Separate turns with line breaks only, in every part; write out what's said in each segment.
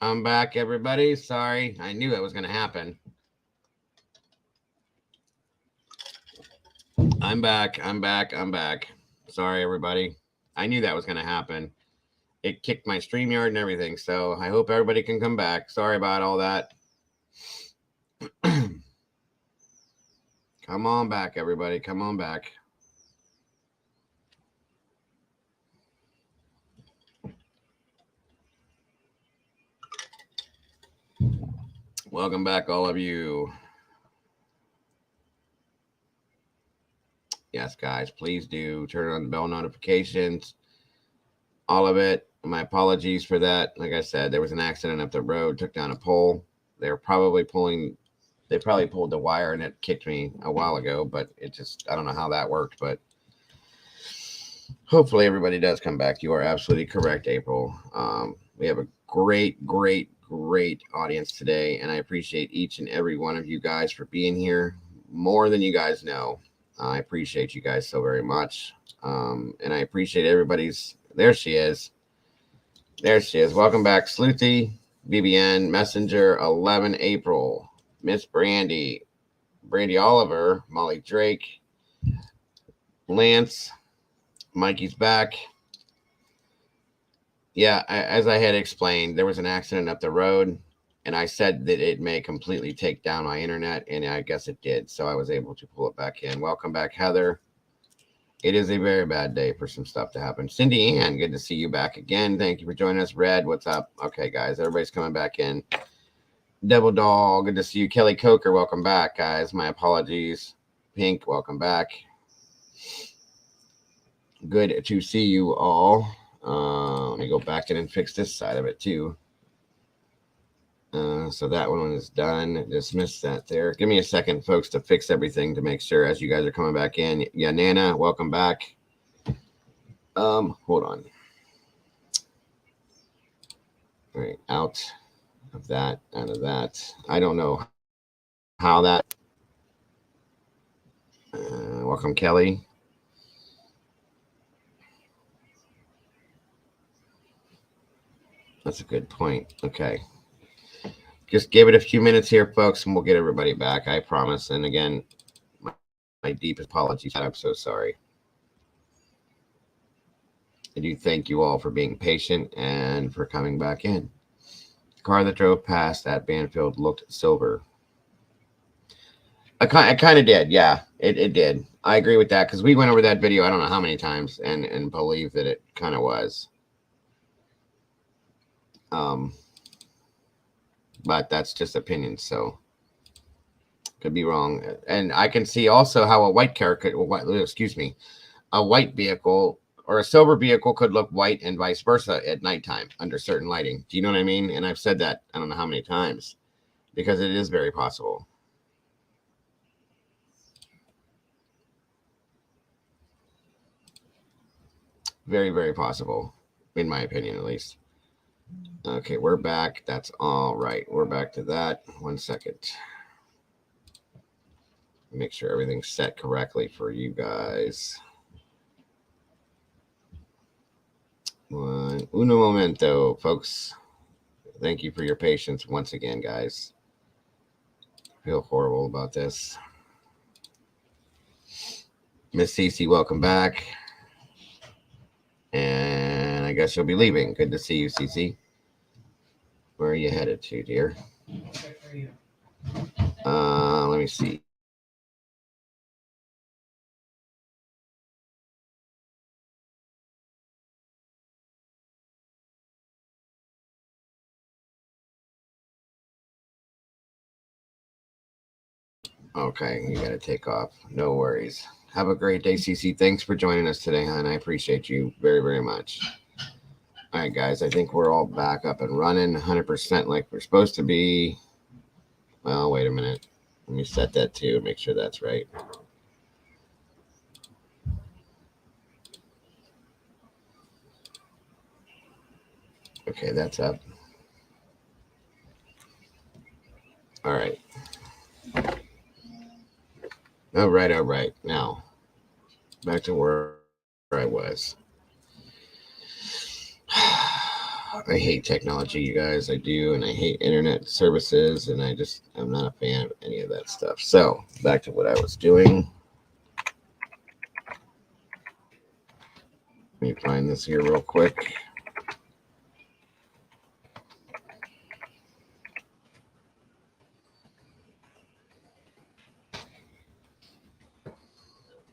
I'm back, everybody. Sorry, I knew that was going to happen. I'm back. I'm back. I'm back. Sorry, everybody. I knew that was going to happen. It kicked my StreamYard and everything, so I hope everybody can come back. Sorry about all that. Come on back, everybody. Come on back. Welcome back, all of you. Yes, guys, please do turn on the bell notifications. All of it. My apologies for that. Like I said, there was an accident up the road, took down a pole. They probably pulled the wire and it kicked me a while ago, but I don't know how that worked, but hopefully everybody does come back. You are absolutely correct, April. We have a great audience today, and I appreciate each and every one of you guys for being here more than you guys know. I appreciate you guys so very much. And I appreciate everybody's. There she is. Welcome back, Sleuthy, BBN, Messenger, 11 April, Miss Brandy Oliver, Molly Drake, Lance, Mikey's back. Yeah, as I had explained, there was an accident up the road, and I said that it may completely take down my internet, and I guess it did. So I was able to pull it back in. Welcome back, Heather. It is a very bad day for some stuff to happen. Cindy Ann, good to see you back again. Thank you for joining us. Red, what's up? Okay, guys, everybody's coming back in. Devil Doll, good to see you. Kelly Coker, welcome back, guys. My apologies. Pink, welcome back. Good to see you all. Let me go back in and fix this side of it too. So that one is done. Dismiss that there. Give me a second, folks, to fix everything to make sure as you guys are coming back in. Yeah, Nana, welcome back. Hold on. All right, out of that. I don't know how that. Welcome, Kelly. That's a good point. Okay. Just give it a few minutes here, folks, and we'll get everybody back. I promise. And again, my deepest apologies. I'm so sorry. I do thank you all for being patient and for coming back in. The car that drove past that Banfield looked silver. I kind of did. Yeah, it did. I agree with that because we went over that video I don't know how many times and believe that it kind of was. But that's just opinion, so could be wrong. And I can see also how a white car could, a white vehicle or a silver vehicle could look white and vice versa at nighttime under certain lighting. Do you know what I mean? And I've said that I don't know how many times because it is very possible. Very, very possible, in my opinion, at least. Okay, we're back. That's all right. We're back to that. 1 second. Make sure everything's set correctly for you guys. Uno momento, folks. Thank you for your patience once again, guys. I feel horrible about this. Miss Cece, welcome back. And I guess you'll be leaving. Good to see you, Cece. Where are you headed to, dear? Let me see. Okay, you got to take off. No worries. Have a great day, CC. Thanks for joining us today, hon. I appreciate you very, very much. All right, guys. I think we're all back up and running 100% like we're supposed to be. Well, wait a minute. Let me set that too. Make sure that's right. Okay, that's up. All right. All right. Now, back to where I was. I hate technology, you guys. I do, and I hate internet services, and I'm not a fan of any of that stuff. So back to what I was doing. Let me find this here real quick.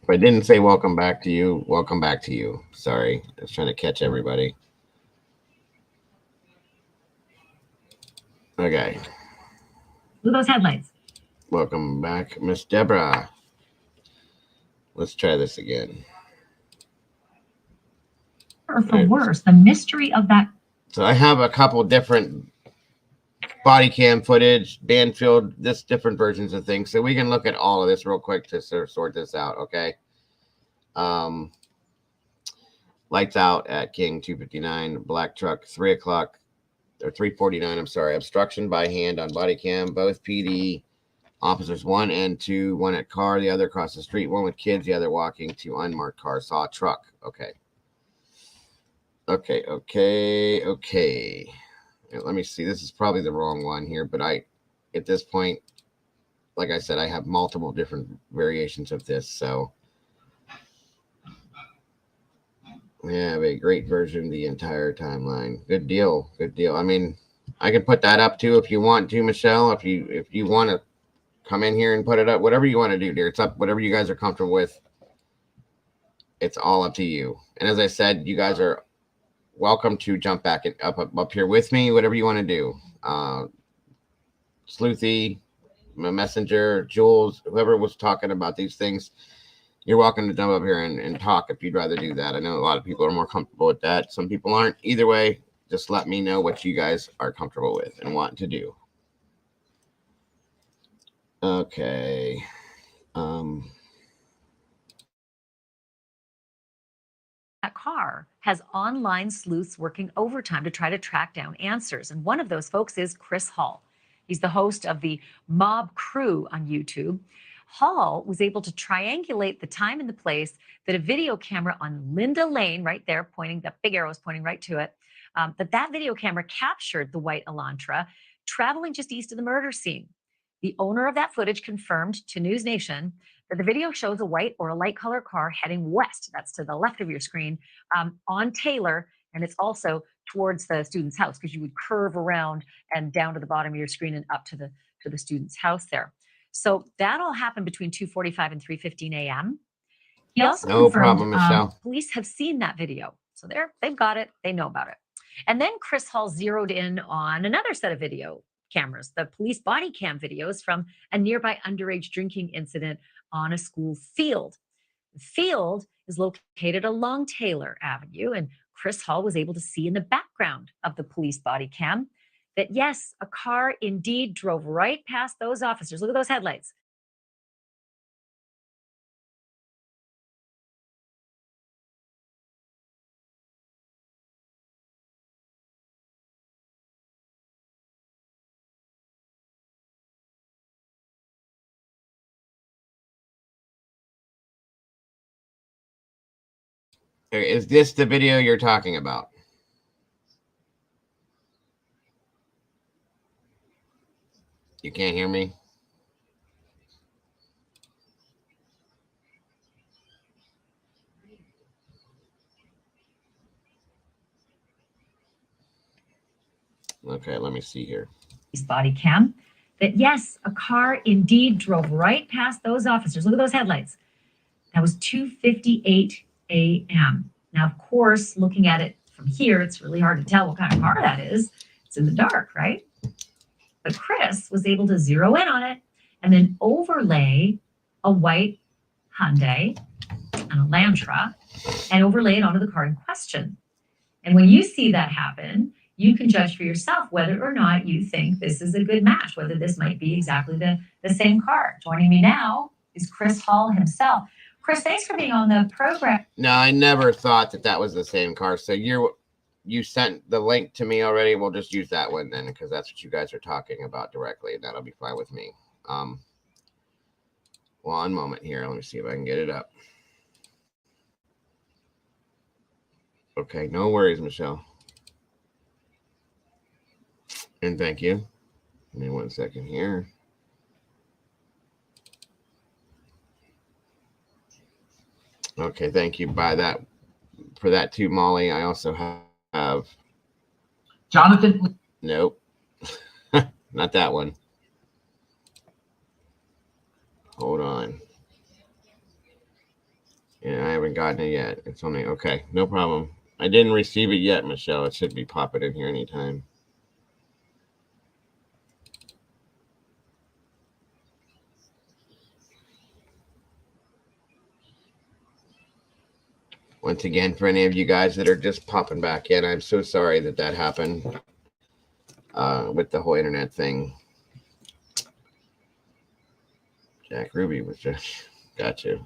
If I didn't say welcome back to you, welcome back to you. Sorry, I was trying to catch everybody. Okay.
Those headlights.
Welcome back, Miss Deborah. Let's try this again.
Or for worse, the mystery of that.
So I have a couple different body cam footage, Banfield, this different versions of things. So we can look at all of this real quick to sort this out, okay? Lights out at King 259, black truck, 3 o'clock or 3:49. I'm sorry, obstruction by hand on body cam. Both PD officers, 1 and 2, one at car, the other across the street, one with kids, the other walking to unmarked car. Saw a truck. Okay. Let me see. This is probably the wrong one here, but at this point, like I said, I have multiple different variations of this, so we have a great version of the entire timeline. Good deal. I mean, I can put that up too if you want to, Michelle. If you want to come in here and put it up, whatever you want to do, dear. It's up, whatever you guys are comfortable with. It's all up to you. And as I said, you guys are welcome to jump back and up here with me, whatever you want to do. Sleuthy, Messenger, Jules, whoever was talking about these things, you're welcome to jump up here and talk if you'd rather do that. I know a lot of people are more comfortable with that. Some people aren't. Either way, just let me know what you guys are comfortable with and want to do. Okay.
That car has online sleuths working overtime to try to track down answers. And one of those folks is Chris Hall. He's the host of the Mob Crew on YouTube. Hall was able to triangulate the time and the place that a video camera on Linda Lane, right there, pointing, that big arrow is pointing right to it, that video camera captured the white Elantra traveling just east of the murder scene. The owner of that footage confirmed to News Nation that the video shows a white or a light color car heading west. That's to the left of your screen on Taylor. And it's also towards the student's house because you would curve around and down to the bottom of your screen and up to the student's house there. So that all happened between 2:45 and 3:15 a.m. He also confirmed police have seen that video. So they've got it. They know about it. And then Chris Hall zeroed in on another set of video cameras, the police body cam videos from a nearby underage drinking incident on a school field. The field is located along Taylor Avenue, and Chris Hall was able to see in the background of the police body cam that, yes, a car indeed drove right past those officers. Look at those headlights.
Is this the video you're talking about? You can't hear me? Okay, let me see here.
Body cam that, yes, a car indeed drove right past those officers. Look at those headlights. That was 2:58 a.m. Now, of course, looking at it from here, it's really hard to tell what kind of car that is. It's in the dark, right? But Chris was able to zero in on it and then overlay a white Hyundai and a Elantra and overlay it onto the car in question. And when you see that happen, you can judge for yourself whether or not you think this is a good match, whether this might be exactly the same car. Joining me now is Chris Hall himself. Chris, thanks for being on the program.
No, I never thought that was the same car. So you sent the link to me already. We'll just use that one then, because that's what you guys are talking about directly. That'll be fine with me. One moment here. Let me see if I can get it up. Okay, no worries, Michelle. And thank you. Give me 1 second here. Okay, thank you for that too, Molly. I also have
Jonathan.
Nope. Not that one. Hold on. Yeah, I haven't gotten it yet. It's only okay. No problem. I didn't receive it yet, Michelle. It should be popping in here anytime. Once again, for any of you guys that are just popping back in, I'm so sorry that happened with the whole internet thing. Jack Ruby was just got you.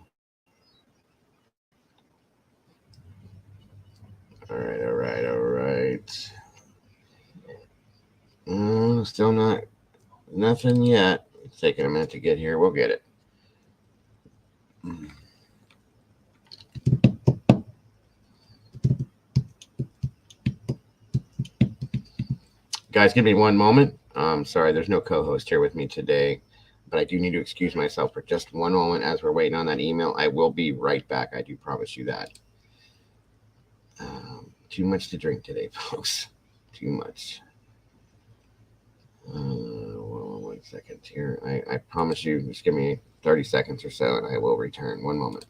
All right. Still nothing yet. It's taking a minute to get here. We'll get it. Guys, give me one moment. Sorry, there's no co-host here with me today, but I do need to excuse myself for just one moment as we're waiting on that email. I will be right back. I do promise you that. Too much to drink today, folks. Too much. 1 second here. I promise you, just give me 30 seconds or so, and I will return. One moment.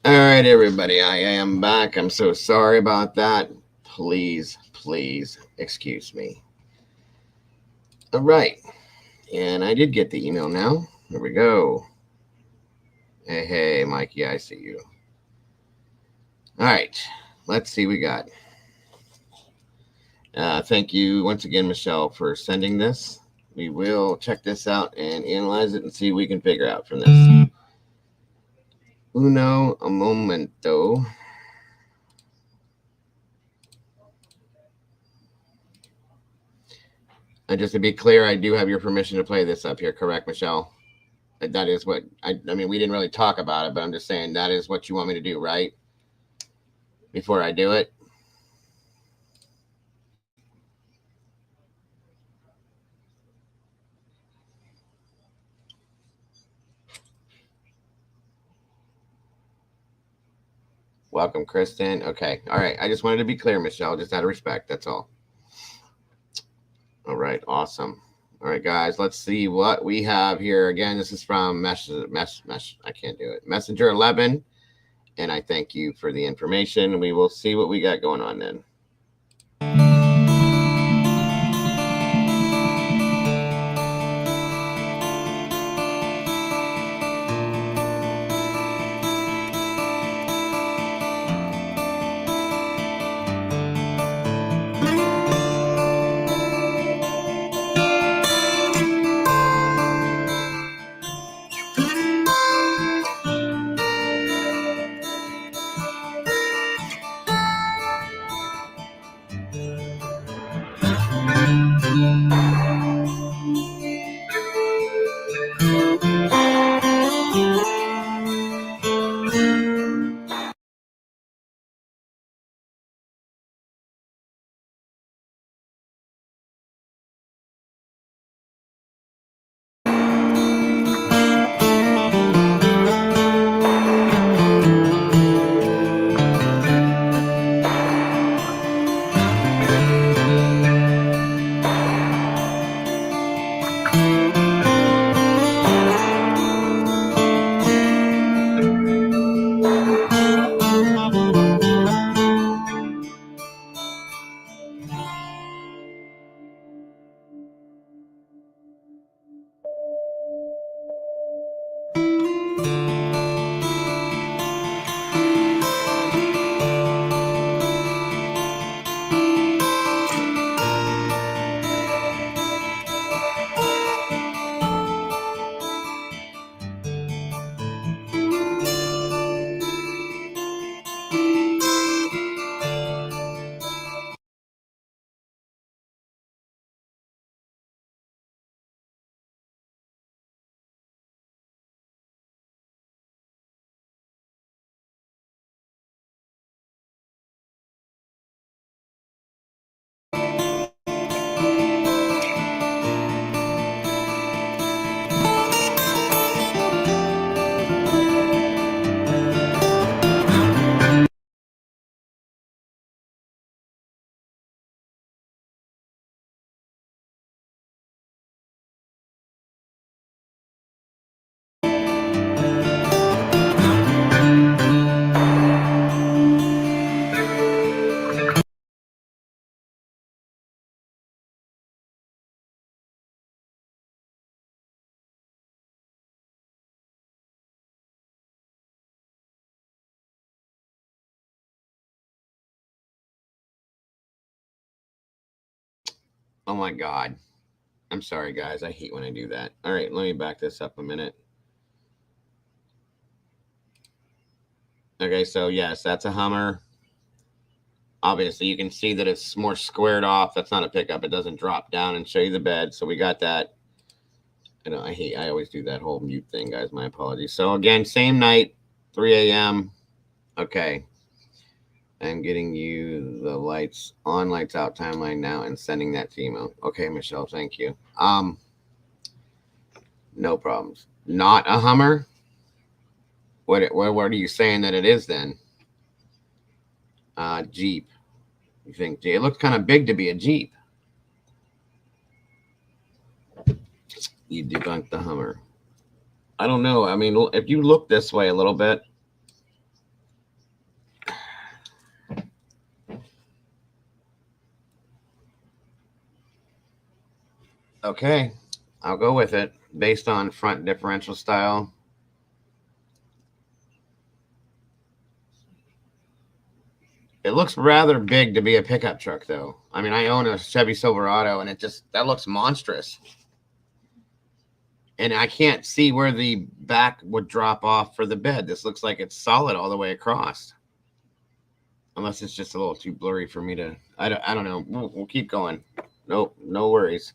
All right, everybody, I am back. I'm so sorry about that. Please excuse me. All right, and I did get the email now. Here we go. Hey, Mikey, I see you. All right, let's see what we got. Thank you once again, Michelle, for sending this. We will check this out and analyze it and see what we can figure out from this. Uno a momento. And just to be clear, I do have your permission to play this up here, correct, Michelle? That is what I mean, we didn't really talk about it, but I'm just saying that is what you want me to do, right? Before I do it. Welcome, Kristen. Okay. All right. I just wanted to be clear, Michelle, just out of respect. That's all. All right. Awesome. All right, guys. Let's see what we have here. Again, this is from Mesh. I can't do it. Messenger 11. And I thank you for the information. We will see what we got going on then. Oh my God. I'm sorry, guys. I hate when I do that. All right, let me back this up a minute. Okay, so yes, that's a Hummer. Obviously, you can see that it's more squared off. That's not a pickup. It doesn't drop down and show you the bed. So we got that. I always do that whole mute thing, guys. My apologies. So again, same night, 3 a.m. Okay. I'm getting you the lights on, lights out timeline now and sending that to email. Okay, Michelle, thank you. No problems. Not a Hummer? What are you saying that it is then? Jeep. You think it looks kind of big to be a Jeep? You debunked the Hummer. I don't know. I mean, if you look this way a little bit, okay, I'll go with it based on front differential style. It looks rather big to be a pickup truck, though. I mean, I own a Chevy Silverado, and that looks monstrous. And I can't see where the back would drop off for the bed. This looks like it's solid all the way across. Unless it's just a little too blurry for me to. I don't know. We'll keep going. Nope, no worries.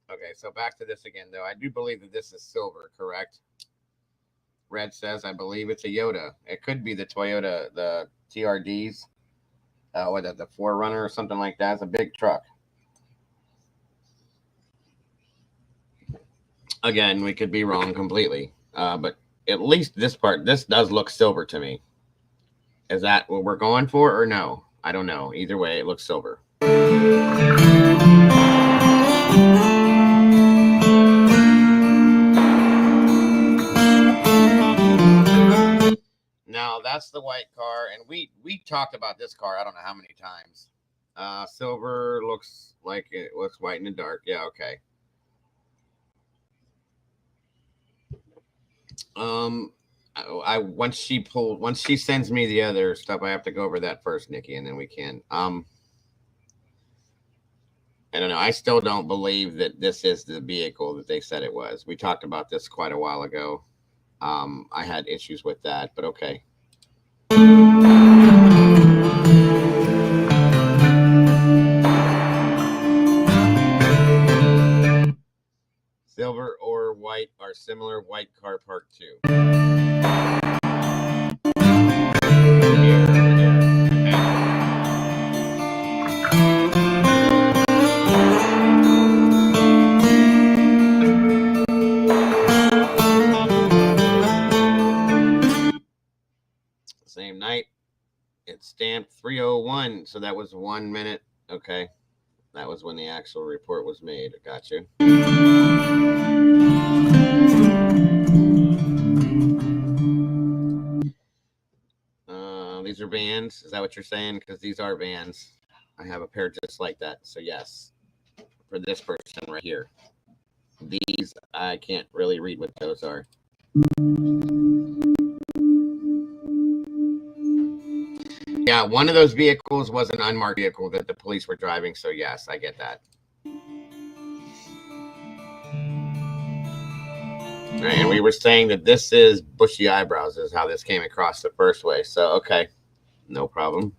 Okay, so back to this again, though. I do believe that this is silver, correct? Red says, I believe it's a Yoda. It could be the Toyota, the TRDs. the Forerunner or something like that. It's a big truck. Again, we could be wrong completely, but at least this does look silver to me. Is that what we're going for or no? I don't know. Either way, it looks silver. Now that's the white car, and we talked about this car I don't know how many times. Silver looks like it looks white in the dark. Yeah, okay. I once she sends me the other stuff, I have to go over that first, Nikki, and then we can. I don't know. I still don't believe that this is the vehicle that they said it was. We talked about this quite a while ago. I had issues with that, but okay. Silver or white are similar. White car part 2. Same night. It's stamped 3:01, so that was 1 minute. Okay. That was when the actual report was made. I got you. These are vans. Is that what you're saying? Because these are vans. I have a pair just like that. So yes, for this person right here. These, I can't really read what those are. Yeah, one of those vehicles was an unmarked vehicle that the police were driving. So yes, I get that. Right, and we were saying that this is bushy eyebrows is how this came across the first way. So, okay, no problem.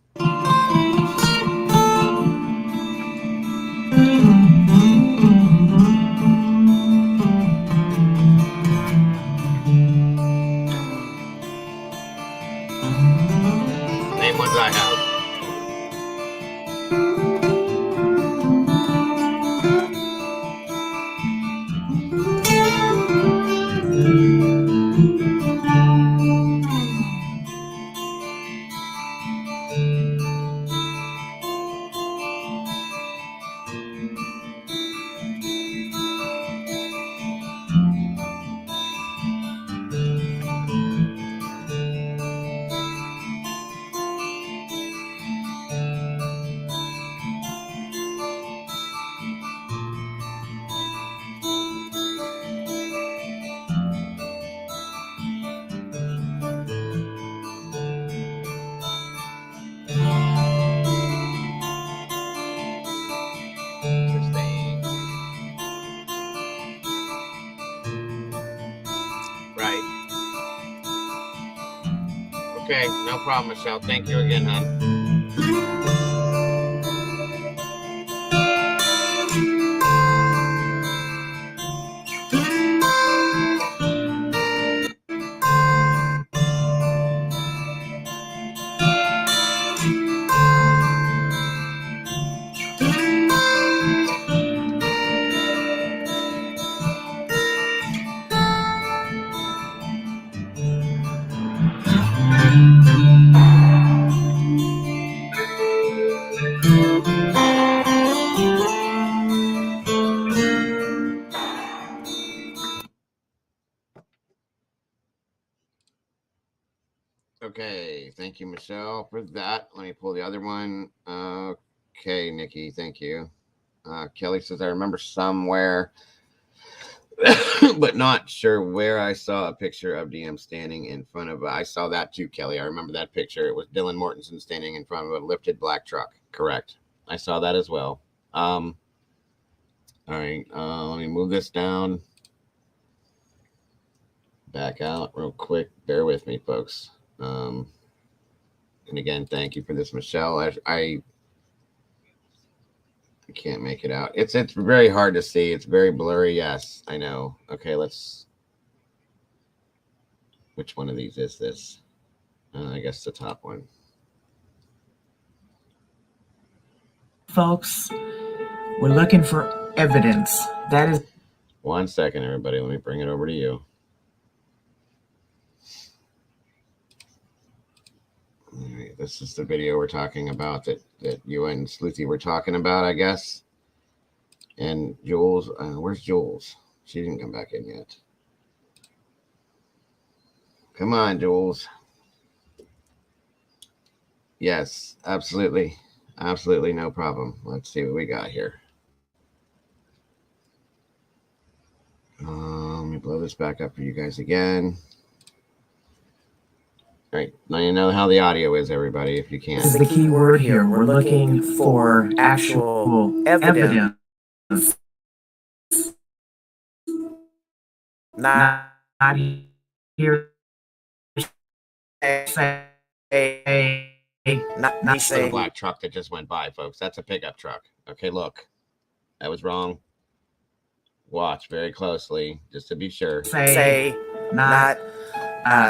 Same ones I have. Okay, no problem, Michelle. Thank you again, hon. Okay, thank you, Michelle, for that. Let me pull the other one. Okay, Nikki, thank you. Kelly says, I remember somewhere, but not sure where I saw a picture of DM standing in front of. I saw that too, Kelly. I remember that picture. It was Dylan Mortensen standing in front of a lifted black truck. Correct. I saw that as well. All right, let me move this down. Back out real quick. Bear with me, folks. And again, thank you for this, Michelle. I can't make it out. It's very hard to see. It's very blurry. Yes, I know. Okay, let's. Which one of these is this? I guess the top one.
folks. We're looking for evidence. That is.
1 second, everybody. Let me bring it over to you. All right, this is the video we're talking about that you and Sleuthy were talking about, I guess. And Jules, where's Jules? She didn't come back in yet. Come on, Jules. Yes, absolutely. Absolutely no problem. Let's see what we got here. Let me blow this back up for you guys again. All right, now you know how the audio is, everybody, if you can.
This is the key word here. We're looking for actual evidence. Not here say
Not that's the black truck that just went by, folks. That's a pickup truck. Okay, look. That was wrong. Watch very closely, just to be sure.
Say not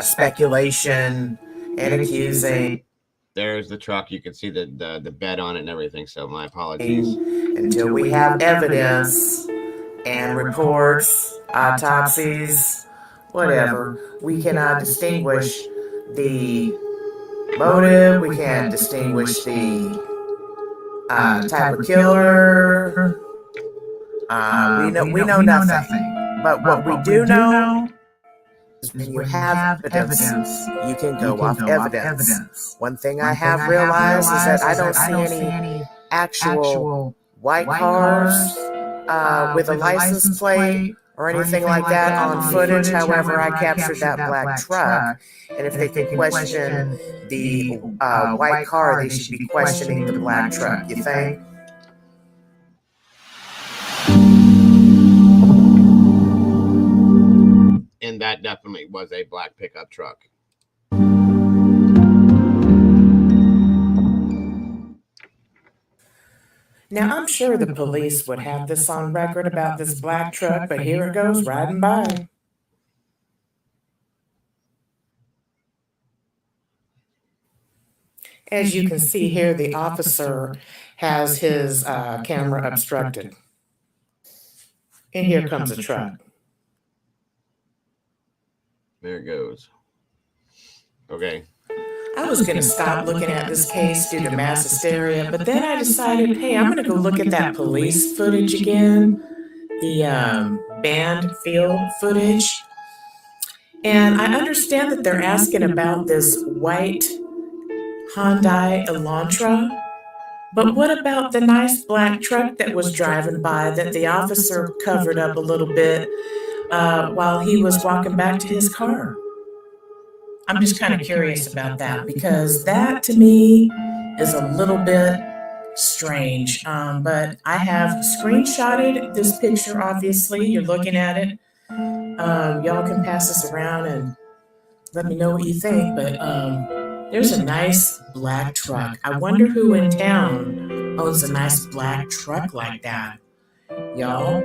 speculation and accusing.
There's the truck. You can see the bed on it and everything. So my apologies.
Until we have evidence and reports, autopsies, whatever, we cannot distinguish the motive. We can't distinguish the type of killer. We know nothing. But what we do know is when you have evidence, you can go off evidence. One thing I have realized is that I don't see any actual white cars with a license plate or anything like that on footage. However, I captured that black truck. And if they can question the white car, they should be questioning the black truck, you think?
And that definitely was a black pickup truck.
Now, I'm sure the police would have this on record about this black truck, but here it goes riding by. As you can see here, the officer has his camera obstructed. And here comes a truck.
There it goes. Okay.
I was going to stop looking at this case due to mass hysteria, but then I decided, hey, I'm going to go look at that police footage again, the band field footage. And I understand that they're asking about this white Hyundai Elantra, but what about the nice black truck that was driving by that the officer covered up a little bit while he was walking back to his car? I'm just kind of curious about that because that to me is a little bit strange. But I have screenshotted this picture, obviously. You're looking at it. Y'all can pass this around and let me know what you think. But there's a nice black truck. I wonder who in town owns a nice black truck like that, y'all.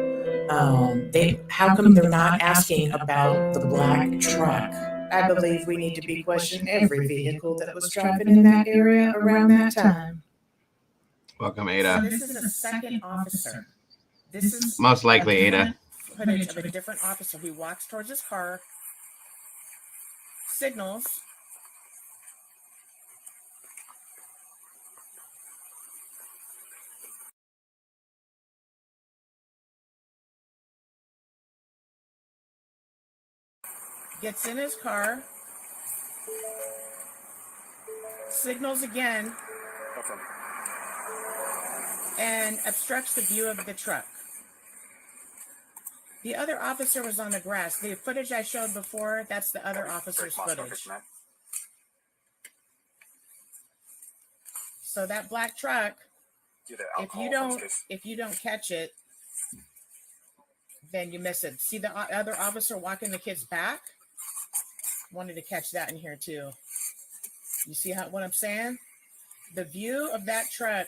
How come they're not asking about the black truck? I believe we need to be questioning every vehicle that was driving in that area around that time.
Welcome, Ada.
So this is a second officer. This is
most likely Ada.
Footage of a different officer. He walks towards his car, signals. Gets in his car, signals again, and obstructs the view of the truck. The other officer was on the grass. The footage I showed before, that's the other officer's footage. So that black truck, if you don't catch it, then you miss it. See the other officer walking the kids back? Wanted to catch that in here too. You see what I'm saying? The view of that truck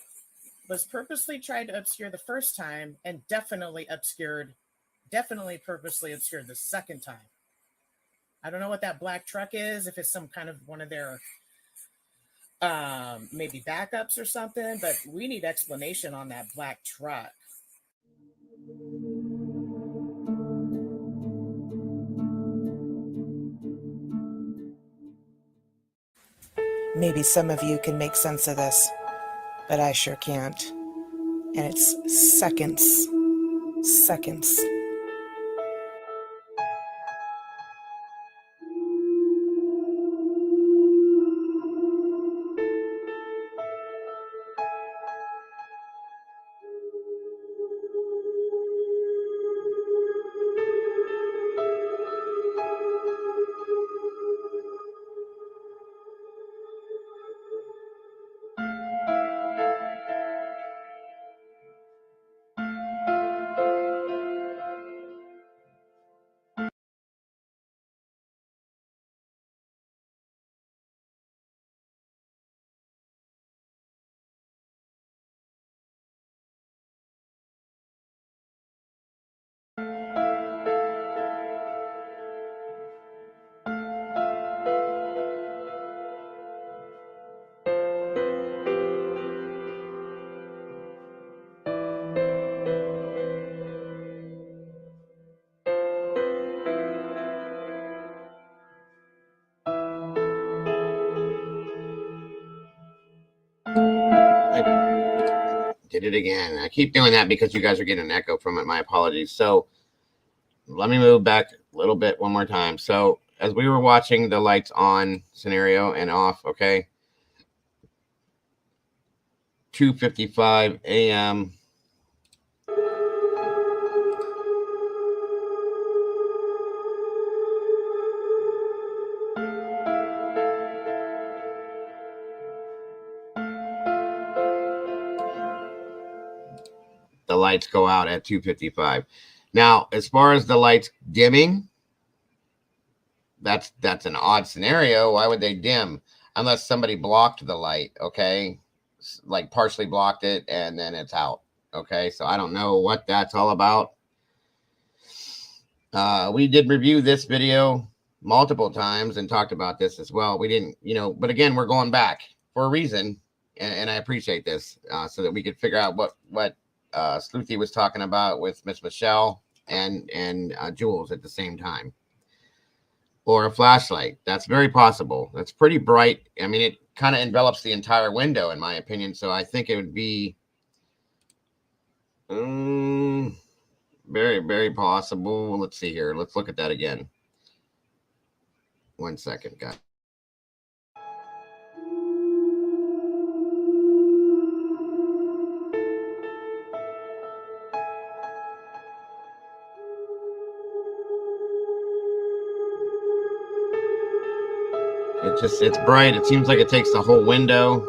was purposely tried to obscure the first time and definitely purposely obscured the second time. I don't know what that black truck is, if it's some kind of one of their maybe backups or something, but we need explanation on that black truck.
Maybe some of you can make sense of this, but I sure can't. And it's seconds. Seconds.
Did it again. I keep doing that because you guys are getting an echo from it. My apologies. So let me move back a little bit one more time. So as we were watching the lights on scenario and off, okay, 2:55 a.m. The lights go out at 2:55. Now, as far as the lights dimming, that's an odd scenario. Why would they dim unless somebody blocked the light? Okay, like partially blocked it and then it's out. Okay, so I don't know what that's all about. We did review this video multiple times and talked about this as well. We didn't, but again, we're going back for a reason, and I appreciate this so that we could figure out what Sleuthy was talking about with Miss Michelle and Jules at the same time. Or a flashlight. That's very possible. That's pretty bright. I mean, it kind of envelops the entire window, in my opinion. So I think it would be very, very possible. Let's see here. Let's look at that again. 1 second, guys. It's bright. It seems like it takes the whole window.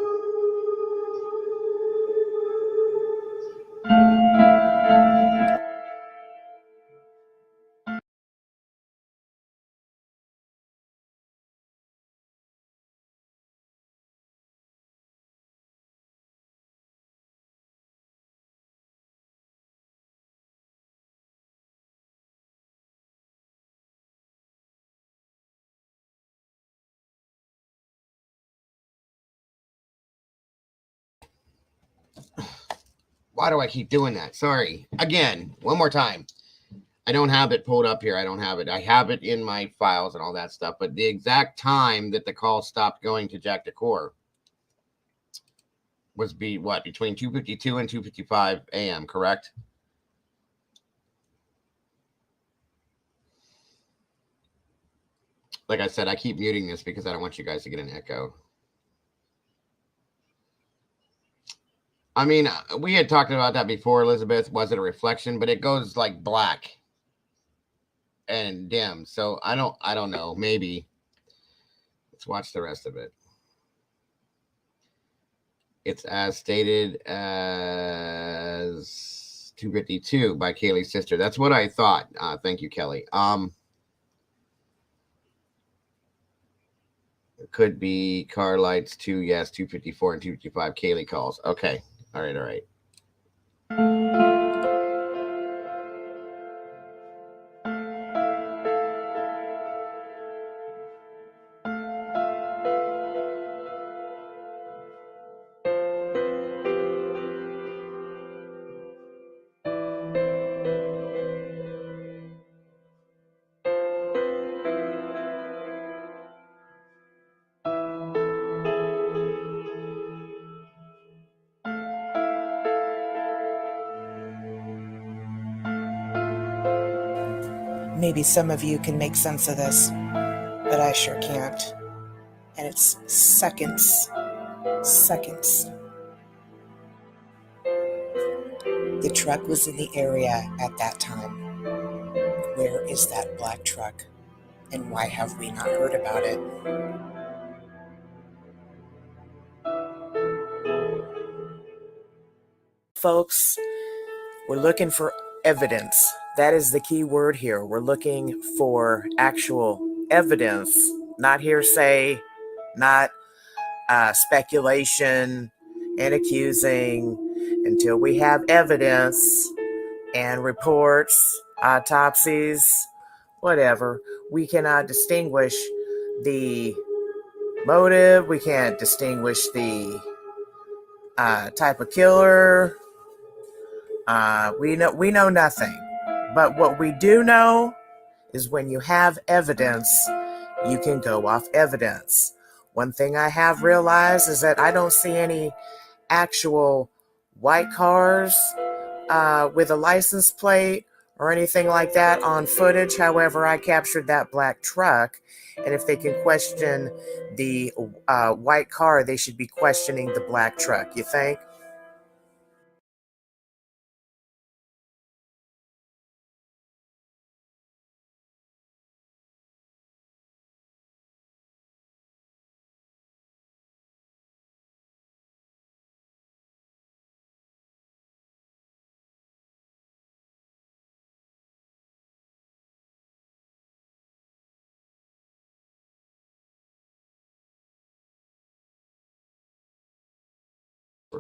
Why do I keep doing that? Sorry. Again, one more time. I don't have it pulled up here. I don't have it. I have it in my files and all that stuff. But the exact time that the call stopped going to Jack Decor was between 2:52 and 2:55 a.m., correct? Like I said, I keep muting this because I don't want you guys to get an echo. I mean, we had talked about that before, Elizabeth. Was it a reflection? But it goes like black and dim. So I don't know. Maybe. Let's watch the rest of it. It's as stated as 2:52 by Kaylee's sister. That's what I thought. Thank you, Kelly. It could be car lights too. Yes, 2:54 and 2:55. Kaylee calls. Okay. All right.
Maybe some of you can make sense of this, but I sure can't. And it's seconds. Seconds. The truck was in the area at that time. Where is that black truck? And why have we not heard about it? Folks, we're looking for evidence. That is the key word here. We're looking for actual evidence, not hearsay, not speculation and accusing. Until we have evidence and reports, autopsies, whatever, we cannot distinguish the motive. We can't distinguish the type of killer. We know nothing. But what we do know is when you have evidence, you can go off evidence. One thing I have realized is that I don't see any actual white cars with a license plate or anything like that on footage. However, I captured that black truck. And if they can question the white car, they should be questioning the black truck, you think?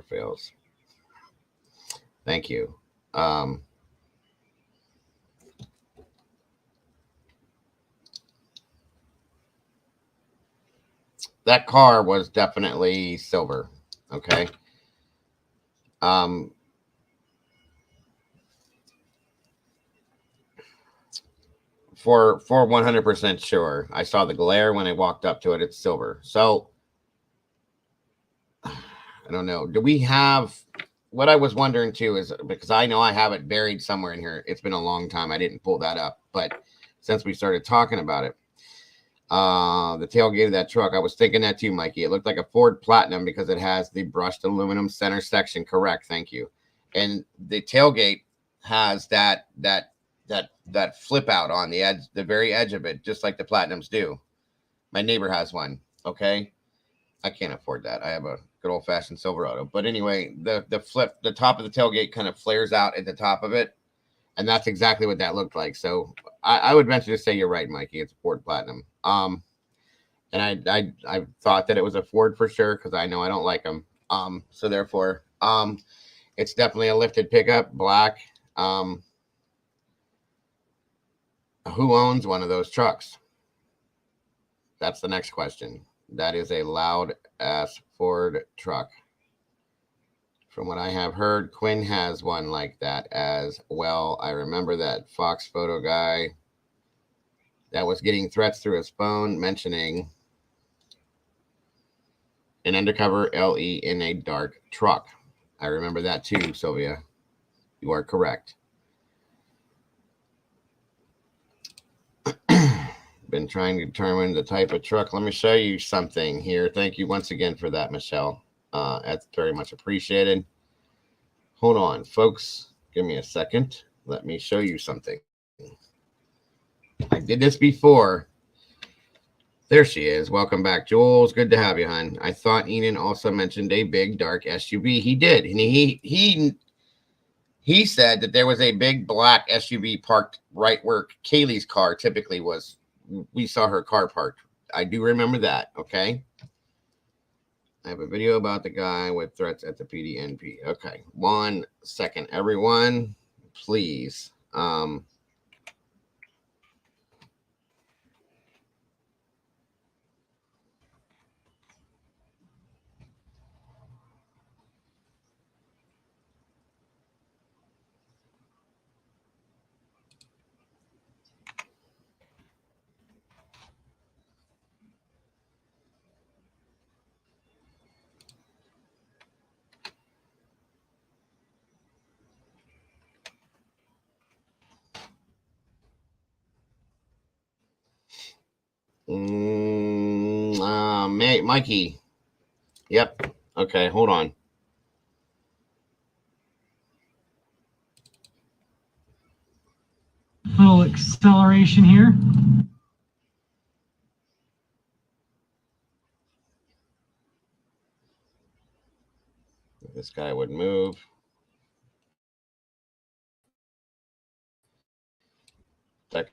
Fails. Thank you. That car was definitely silver. Okay. For 100% sure, I saw the glare when I walked up to it. It's silver. So I don't know. Do we have? What I was wondering too is because I know I have it buried somewhere in here. It's been a long time. I didn't pull that up, but since we started talking about it, the tailgate of that truck, I was thinking that too, Mikey. It looked like a Ford Platinum because it has the brushed aluminum center section. Correct. Thank you. And the tailgate has that flip out on the edge, the very edge of it, just like the Platinums do. My neighbor has one. Okay. I can't afford that. I have a good old fashioned Silverado. But anyway, the top of the tailgate kind of flares out at the top of it. And that's exactly what that looked like. So I would venture to say you're right, Mikey. It's a Ford Platinum. And I thought that it was a Ford for sure because I know I don't like them. So therefore, it's definitely a lifted pickup, black. Who owns one of those trucks? That's the next question. That is a loud ass Ford truck. From what I have heard, Quinn has one like that as well. I remember that Fox photo guy that was getting threats through his phone mentioning an undercover LE in a dark truck. I remember that too, Sylvia. You are correct. Been trying to determine the type of truck. Let me show you something here. Thank you once again for that, Michelle. That's very much appreciated. Hold on, folks. Give me a second. Let me show you something. I did this before. There she is. Welcome back, Jules. Good to have you, hon. I thought Enan also mentioned a big dark SUV. He did, and he said that there was a big black SUV parked right where Kaylee's car typically was. We saw her car parked. I do remember that. Okay. I have a video about the guy with threats at the PDNP. Okay. 1 second, everyone. Please. Mikey. Yep. Okay, hold on.
Little acceleration here.
This guy would move. Second.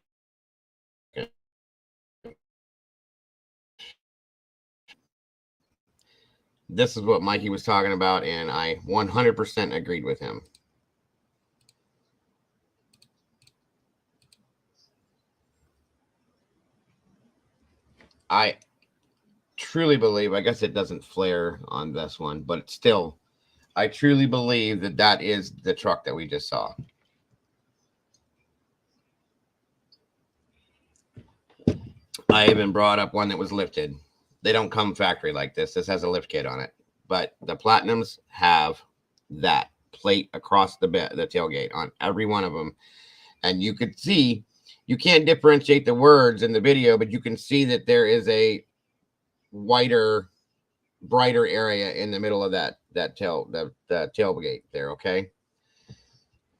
This is what Mikey was talking about, and I 100% agreed with him. I truly believe, I guess it doesn't flare on this one, but still, I truly believe that that is the truck that we just saw. I even brought up one that was lifted. They don't come factory like this. This has a lift kit on it, but the Platinums have that plate across the tailgate on every one of them. And you could see, you can't differentiate the words in the video, but you can see that there is a wider, brighter area in the middle of the tailgate there. Okay,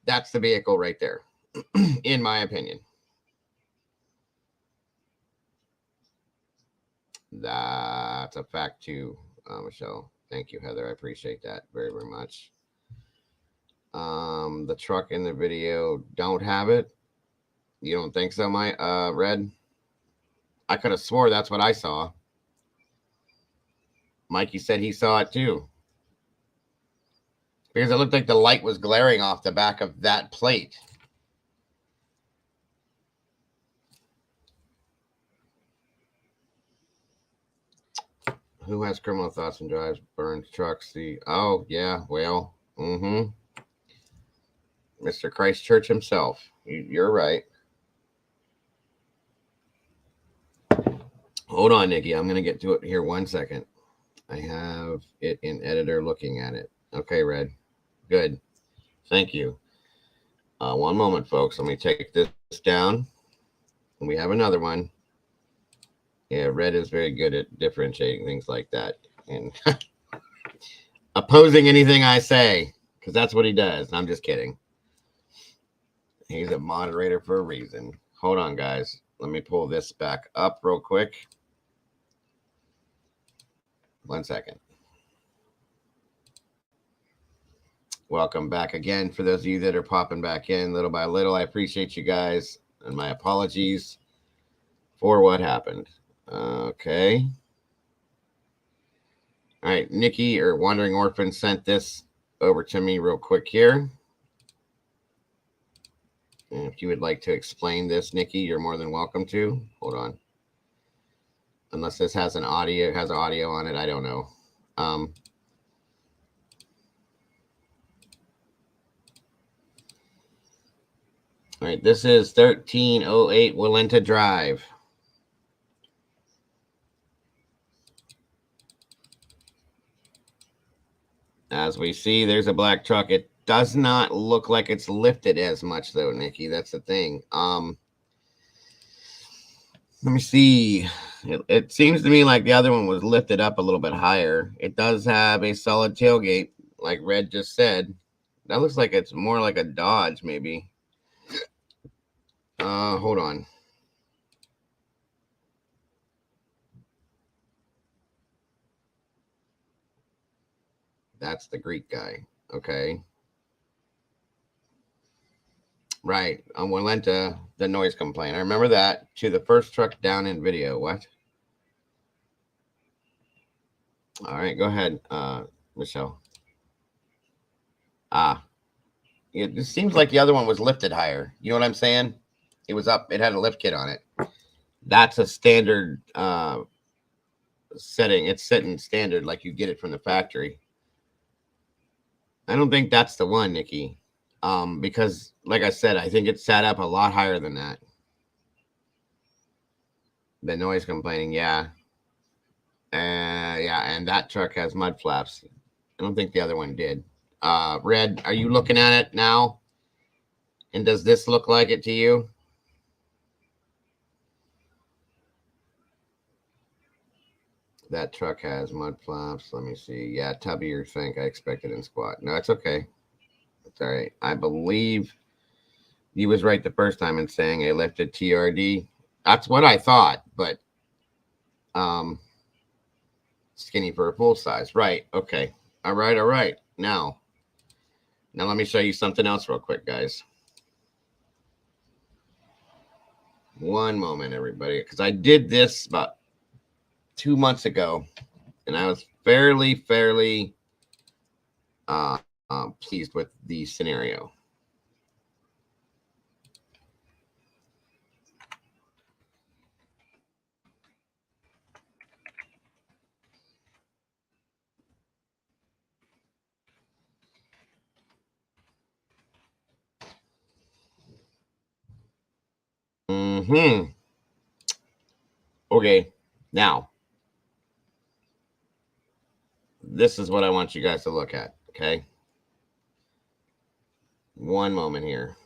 that's the vehicle right there, in my opinion. That's a fact too, Michelle. Thank you, Heather. I appreciate that very, very much. The truck in the video don't have it. You don't think so, Red? I could have swore that's what I saw. Mikey said he saw it too, because it looked like the light was glaring off the back of that plate. Who has criminal thoughts and drives burns trucks? Oh, yeah, well, Mr. Christchurch himself. You're right. Hold on, Nikki. I'm going to get to it here 1 second. I have it in editor looking at it. Okay, Red. Good. Thank you. One moment, folks. Let me take this down. And we have another one. Yeah, Red is very good at differentiating things like that and opposing anything I say, because that's what he does. I'm just kidding. He's a moderator for a reason. Hold on, guys. Let me pull this back up real quick. 1 second. Welcome back again. For those of you that are popping back in little by little, I appreciate you guys, and my apologies for what happened. Okay. All right, Nikki or Wandering Orphan sent this over to me real quick here. And if you would like to explain this, Nikki, you're more than welcome to. Hold on. Unless this has audio on it, I don't know. All right, this is 1308 Walenta Drive. As we see, there's a black truck. It does not look like it's lifted as much, though, Nikki. That's the thing. Let me see. It seems to me like the other one was lifted up a little bit higher. It does have a solid tailgate, like Red just said. That looks like it's more like a Dodge, maybe. Hold on. That's the Greek guy. Okay. Right. On Walenta, the noise complaint. I remember that. To the first truck down in video. What? All right. Go ahead, Michelle. It just seems like the other one was lifted higher. You know what I'm saying? It was up. It had a lift kit on it. That's a standard setting. It's sitting standard like you get it from the factory. I don't think that's the one, Nikki. Because like I said, I think it sat up a lot higher than that. The noise complaining, yeah. Yeah, and that truck has mud flaps. I don't think the other one did. Red, are you looking at it now? And does this look like it to you? That truck has mud flaps. Let me see. Yeah, tubbier think I expected in squat. No, it's okay. It's all right. I believe he was right the first time in saying a lifted TRD. That's what I thought, but skinny for a full size. Right. Okay. All right. All right. Now let me show you something else real quick, guys. One moment, everybody, because I did this about 2 months ago, and I was fairly pleased with the scenario. Okay, now this is what I want you guys to look at. Okay, one moment here.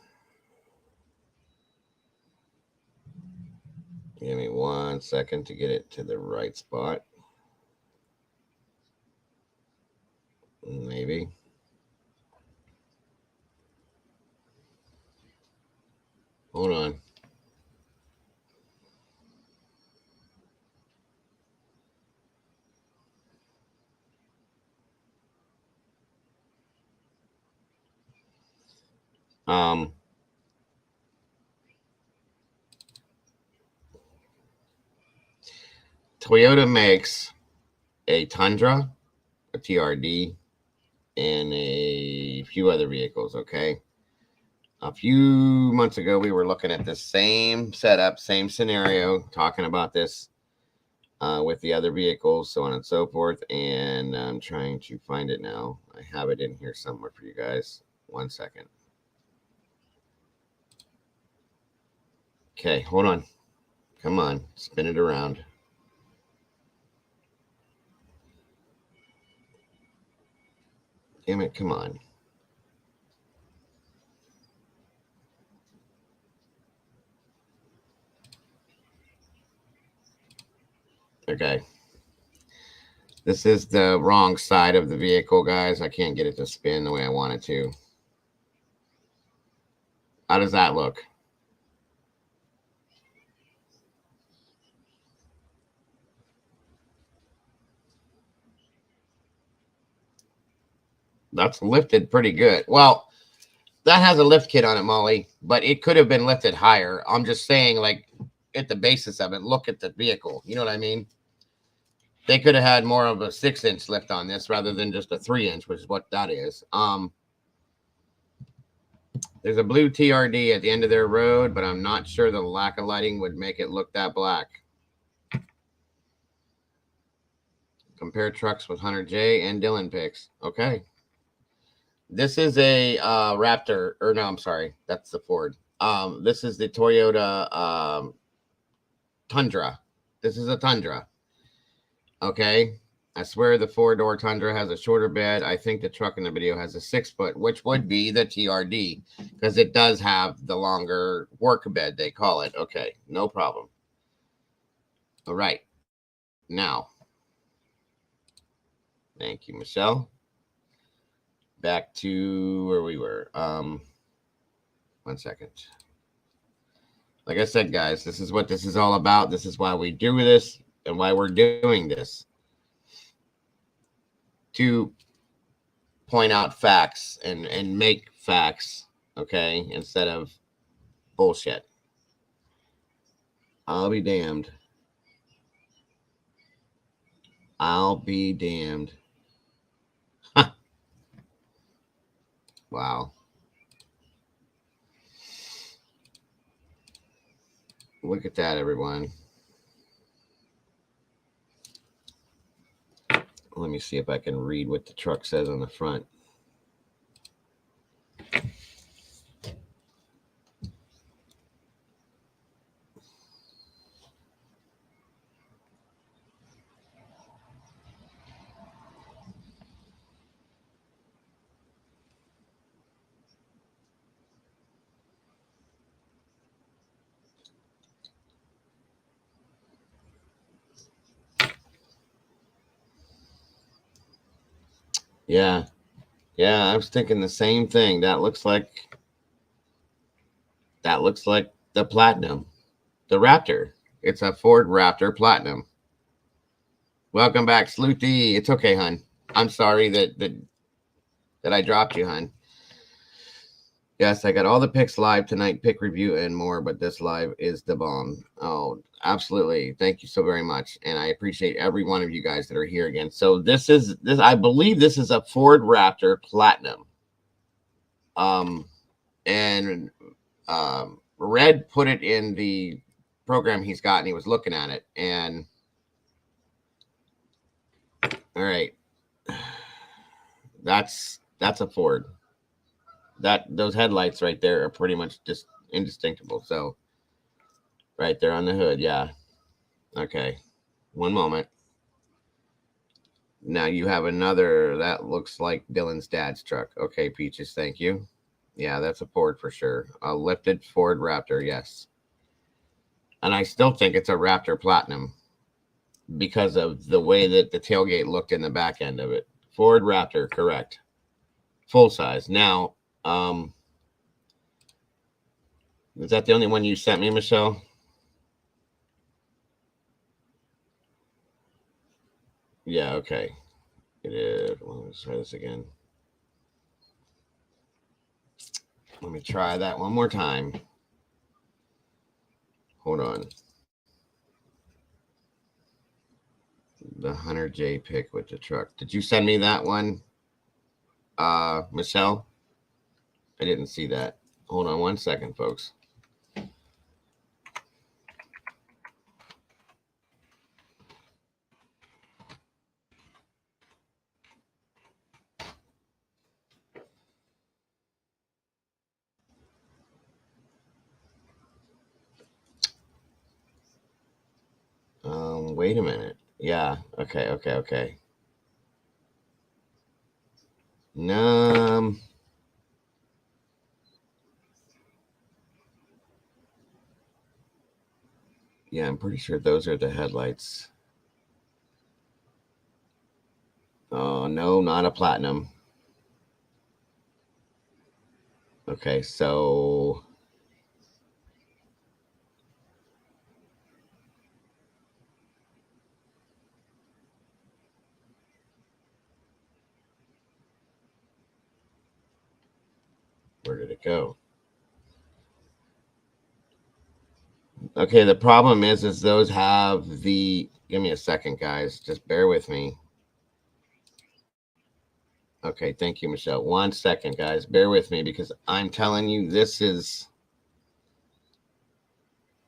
Give me 1 second to get it to the right spot. Maybe. Hold on. Toyota makes a Tundra, a TRD, and a few other vehicles. Okay. A few months ago, we were looking at the same setup, same scenario, talking about this with the other vehicles, so on and so forth. And I'm trying to find it now. I have it in here somewhere for you guys. 1 second. Okay, hold on. Come on, spin it around. Damn it, come on. Okay. This is the wrong side of the vehicle, guys. I can't get it to spin the way I want it to. How does that look? That's lifted pretty good. Well, that has a lift kit on it, Molly, but it could have been lifted higher. I'm just saying, like, at the basis of it, look at the vehicle. You know what I mean? They could have had more of a 6-inch lift on this rather than just a 3-inch, which is what that is. There's a blue TRD at the end of their road, but I'm not sure the lack of lighting would make it look that black. Compare trucks with Hunter J and Dylan picks. Okay. This is a Raptor, or no, I'm sorry. That's the Ford. This is the Toyota Tundra. This is a Tundra. Okay. I swear the 4-door Tundra has a shorter bed. I think the truck in the video has a 6-foot, which would be the TRD because it does have the longer work bed, they call it. Okay, no problem. All right. Now, thank you, Michelle. Back to where we were. 1 second. Like I said, guys, this is what this is all about. This is why we do this and why we're doing this. To point out facts and make facts, okay, instead of bullshit. I'll be damned. I'll be damned. Huh. Wow. Look at that, everyone. Let me see if I can read what the truck says on the front. Yeah. Yeah, I was thinking the same thing. That looks like the Platinum, the Raptor. It's a Ford Raptor Platinum. Welcome back, Sleuthy. It's okay, hon. I'm sorry that I dropped you, hon. Yes, I got all the picks live tonight, pick review and more, but this live is the bomb. Oh, absolutely. Thank you so very much. And I appreciate every one of you guys that are here again. So this I believe this is a Ford Raptor Platinum. And Red put it in the program he's got and he was looking at it. And all right. That's a Ford. Those headlights right there are pretty much just indistinguishable. So right there on the hood, yeah. Okay. One moment. Now you have another that looks like Dylan's dad's truck. Okay, Peaches, thank you. Yeah, that's a Ford for sure. A lifted Ford Raptor, yes. And I still think it's a Raptor Platinum because of the way that the tailgate looked in the back end of it. Ford Raptor, correct. Full size. Now, is that the only one you sent me, Michelle? Yeah, okay. It is. Well, let's try this again. Let me try that one more time. Hold on. The Hunter J pick with the truck. Did you send me that one, Michelle? I didn't see that. Hold on one second, folks. Wait a minute. Yeah. Okay. No. Yeah, I'm pretty sure those are the headlights. Oh, no, not a Platinum. Okay, so where did it go? Okay, the problem is those have the, give me a second, guys. Just bear with me. Okay, thank you, Michelle. 1 second, guys. Bear with me because I'm telling you, this is,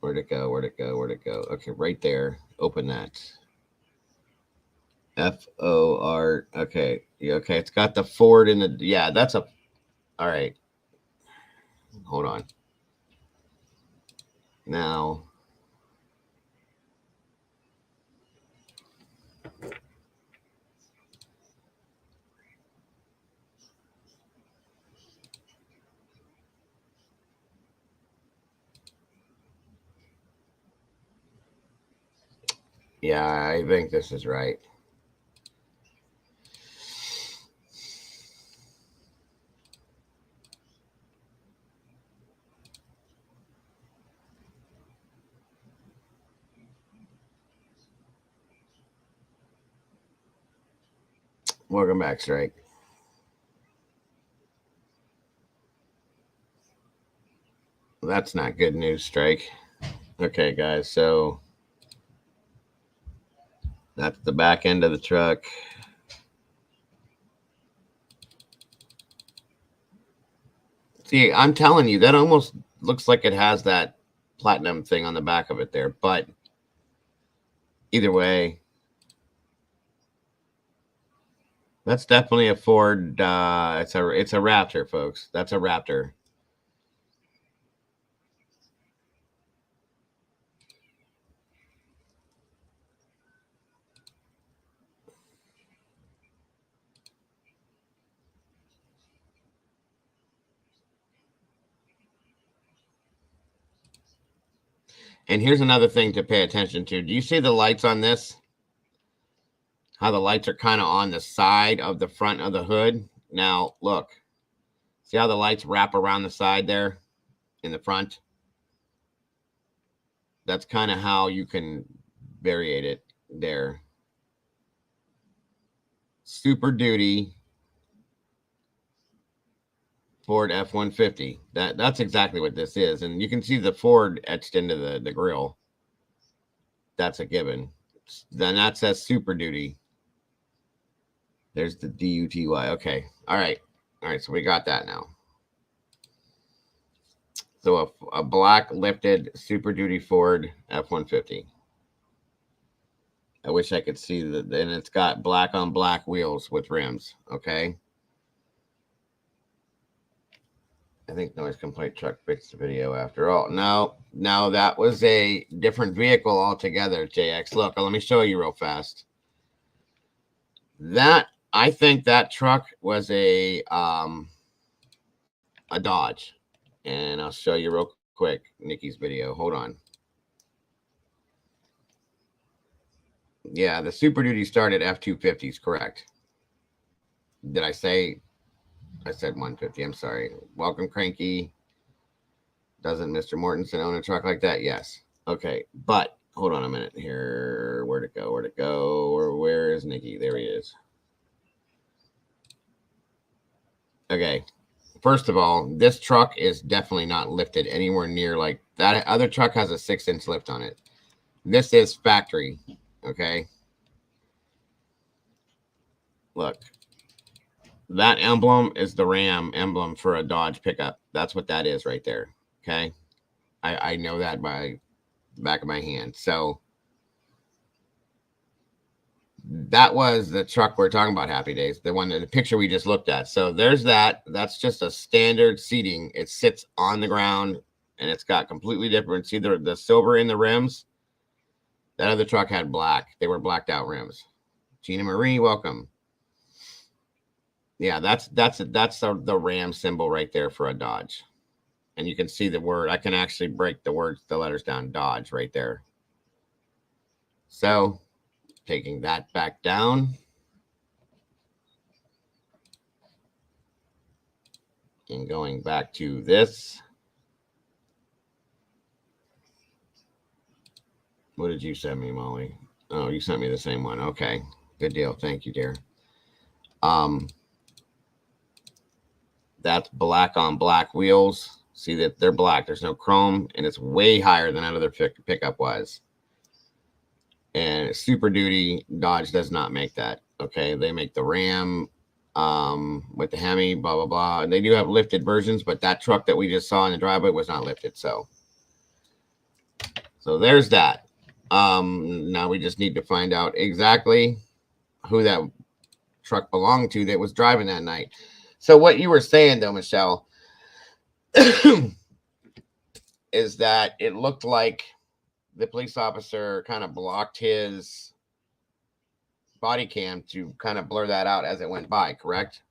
where'd it go? Okay, right there. Open that. FOR. Okay. Okay, it's got the Ford in the, yeah, that's a, all right. Hold on. Now, yeah, I think this is right. Welcome back, Strike. That's not good news, Strike. Okay, guys, so that's the back end of the truck. See, I'm telling you, that almost looks like it has that Platinum thing on the back of it there, but either way, that's definitely a Ford. It's a Raptor, folks. That's a Raptor. And here's another thing to pay attention to. Do you see the lights on this? how the lights are kind of on the side of the front of the hood. Now, look. See how the lights wrap around the side there in the front? That's kind of how you can variate it there. Super Duty Ford F-150. That's exactly what this is. And you can see the Ford etched into the grill. That's a given. Then that says Super Duty. There's the D-U-T-Y. Okay. All right. All right. So we got that now. So a black lifted Super Duty Ford F-150. I wish I could see and it's got black on black wheels with rims. Okay. I think noise complaint truck fixed the video after all. No, that was a different vehicle altogether, JX. Look, let me show you real fast. I think that truck was a Dodge. And I'll show you real quick Nikki's video. Hold on. Yeah, the Super Duty started F-250s, correct. Did I say? I said 150. I'm sorry. Welcome, Cranky. Doesn't Mr. Mortensen own a truck like that? Yes. Okay, but hold on a minute here. Where'd it go? Where'd it go? Or where is Nikki? There he is. Okay. First of all, this truck is definitely not lifted anywhere near like that. Other truck has a 6-inch lift on it. This is factory. Okay. Look. That emblem is the Ram emblem for a Dodge pickup. That's what that is right there. Okay. I know that by the back of my hand. So that was the truck we're talking about, Happy Days. The picture we just looked at. So there's that. That's just a standard seating. It sits on the ground and it's got completely different. See the silver in the rims. That other truck had black. They were blacked out rims. Gina Marie, welcome. Yeah, that's the Ram symbol right there for a Dodge. And you can see the word. I can actually break the letters down. Dodge right there. So taking that back down. And going back to this. What did you send me, Molly? Oh, you sent me the same one. Okay. Good deal. Thank you, dear. That's black on black wheels. See that they're black. There's no chrome, and it's way higher than that other pickup was. And Super Duty Dodge does not make that. Okay, they make the Ram with the Hemi, blah blah blah. And they do have lifted versions, but that truck that we just saw in the driveway was not lifted. So there's that. Now we just need to find out exactly who that truck belonged to that was driving that night. So what you were saying, though, Michelle, is that it looked like the police officer kind of blocked his body cam to kind of blur that out as it went by, correct?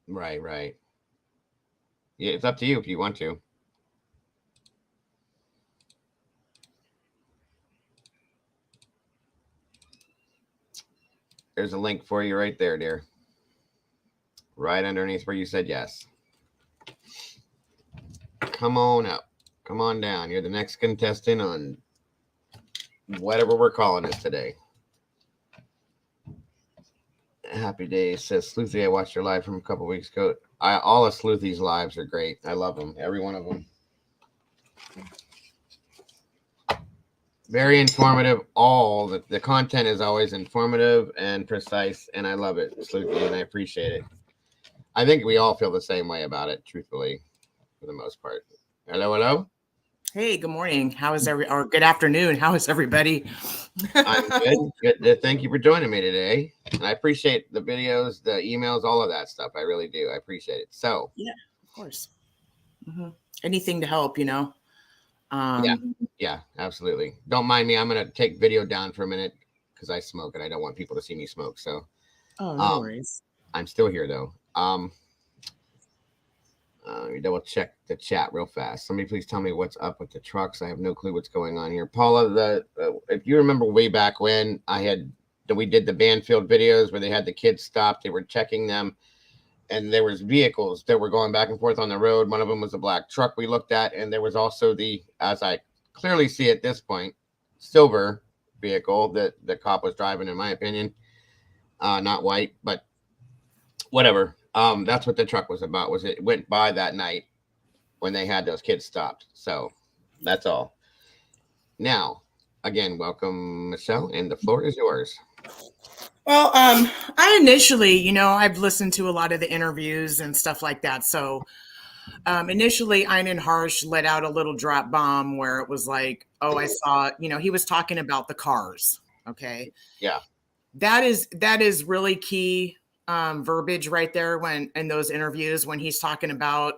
Right. Yeah, it's up to you if you want to. There's a link for you right there, dear. Right underneath where you said yes. Come on up. Come on down. You're the next contestant on whatever we're calling this today. Happy Days says, Sleuthy, I watched your live from a couple weeks ago. All of Sleuthy's lives are great. I love them. Every one of them. Very informative. All the content is always informative and precise, and I love it, Sleuthy, and I appreciate it. I think we all feel the same way about it, truthfully, for the most part. Hello.
Hey, good morning. Or good afternoon. How is everybody?
I'm good. Good. Thank you for joining me today. And I appreciate the videos, the emails, all of that stuff. I really do. I appreciate it. So
yeah, of course. Mm-hmm. Anything to help,
Yeah, absolutely. Don't mind me. I'm going to take video down for a minute because I smoke and I don't want people to see me smoke. So
no worries.
I'm still here though. Let me double check the chat real fast. Somebody please tell me what's up with the trucks. I have no clue what's going on here. Paula, if you remember way back when we did the Banfield videos where they had the kids stopped, they were checking them, and there was vehicles that were going back and forth on the road. One of them was a black truck we looked at, and there was also as I clearly see at this point, silver vehicle that the cop was driving, in my opinion. Not white, but whatever. That's what the truck was about. Was it went by that night when they had those kids stopped. So that's all. Now, again, welcome, Michelle, and the floor is yours.
Well, I initially, I've listened to a lot of the interviews and stuff like that. So initially, Einan Harsh let out a little drop bomb where it was like, oh, I saw, he was talking about the cars. Okay.
Yeah.
That is really key verbiage right there when in those interviews when he's talking about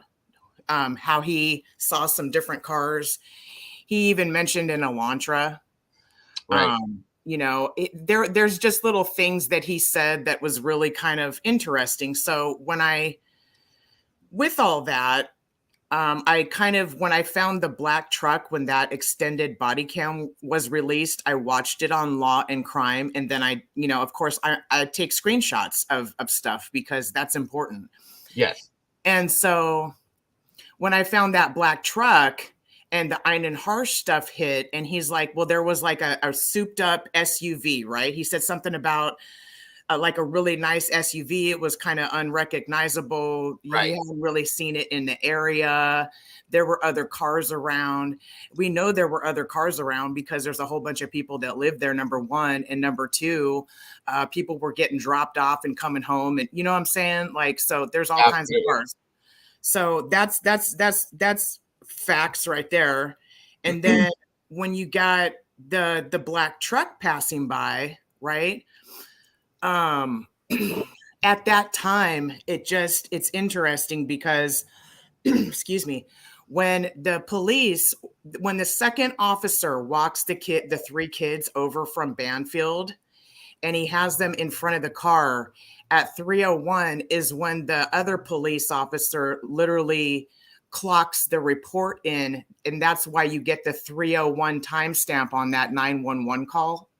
how he saw some different cars. He even mentioned an Elantra.
Right.
There's just little things that he said that was really kind of interesting. So with all that, when I found the black truck, when that extended body cam was released, I watched it on Law and Crime. And then of course I take screenshots of stuff because that's important.
Yes.
And so when I found that black truck and the Einan Harsh stuff hit, and he's like, well, there was like a souped up SUV, right? He said something about like a really nice SUV. It was kind of unrecognizable.
Right.
You hadn't really seen it in the area. There were other cars around. We know there were other cars around because there's a whole bunch of people that live there, number one. And number two, people were getting dropped off and coming home. And you know what I'm saying? Like, so there's all kinds of cars. So that's facts right there. And then when you got the black truck passing by, right? At that time, it's interesting because, excuse me, when the second officer walks the three kids over from Banfield and he has them in front of the car at 3:01 is when the other police officer literally clocks the report in. And that's why you get the 3:01 timestamp on that 911 call.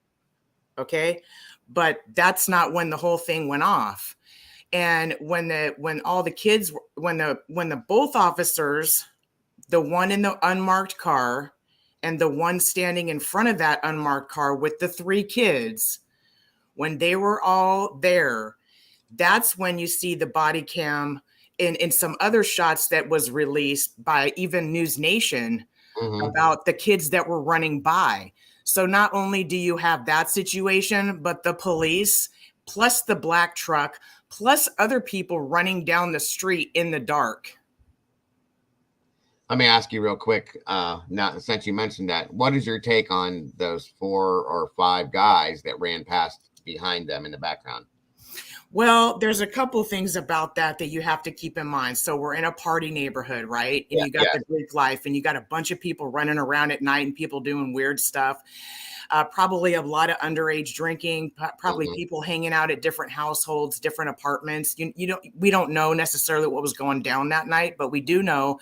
Okay. But that's not when the whole thing went off. And when both officers, the one in the unmarked car and the one standing in front of that unmarked car with the three kids, when they were all there, that's when you see the body cam in some other shots that was released by even News Nation about the kids that were running by. So not only do you have that situation, but the police, plus the black truck, plus other people running down the street in the dark.
Let me ask you real quick. Now, since you mentioned that, what is your take on those 4 or 5 guys that ran past behind them in the background?
Well, there's a couple things about that you have to keep in mind. So we're in a party neighborhood, right? And you got the Greek life and you got a bunch of people running around at night and people doing weird stuff. Probably a lot of underage drinking, probably people hanging out at different households, different apartments. We don't know necessarily what was going down that night, but we do know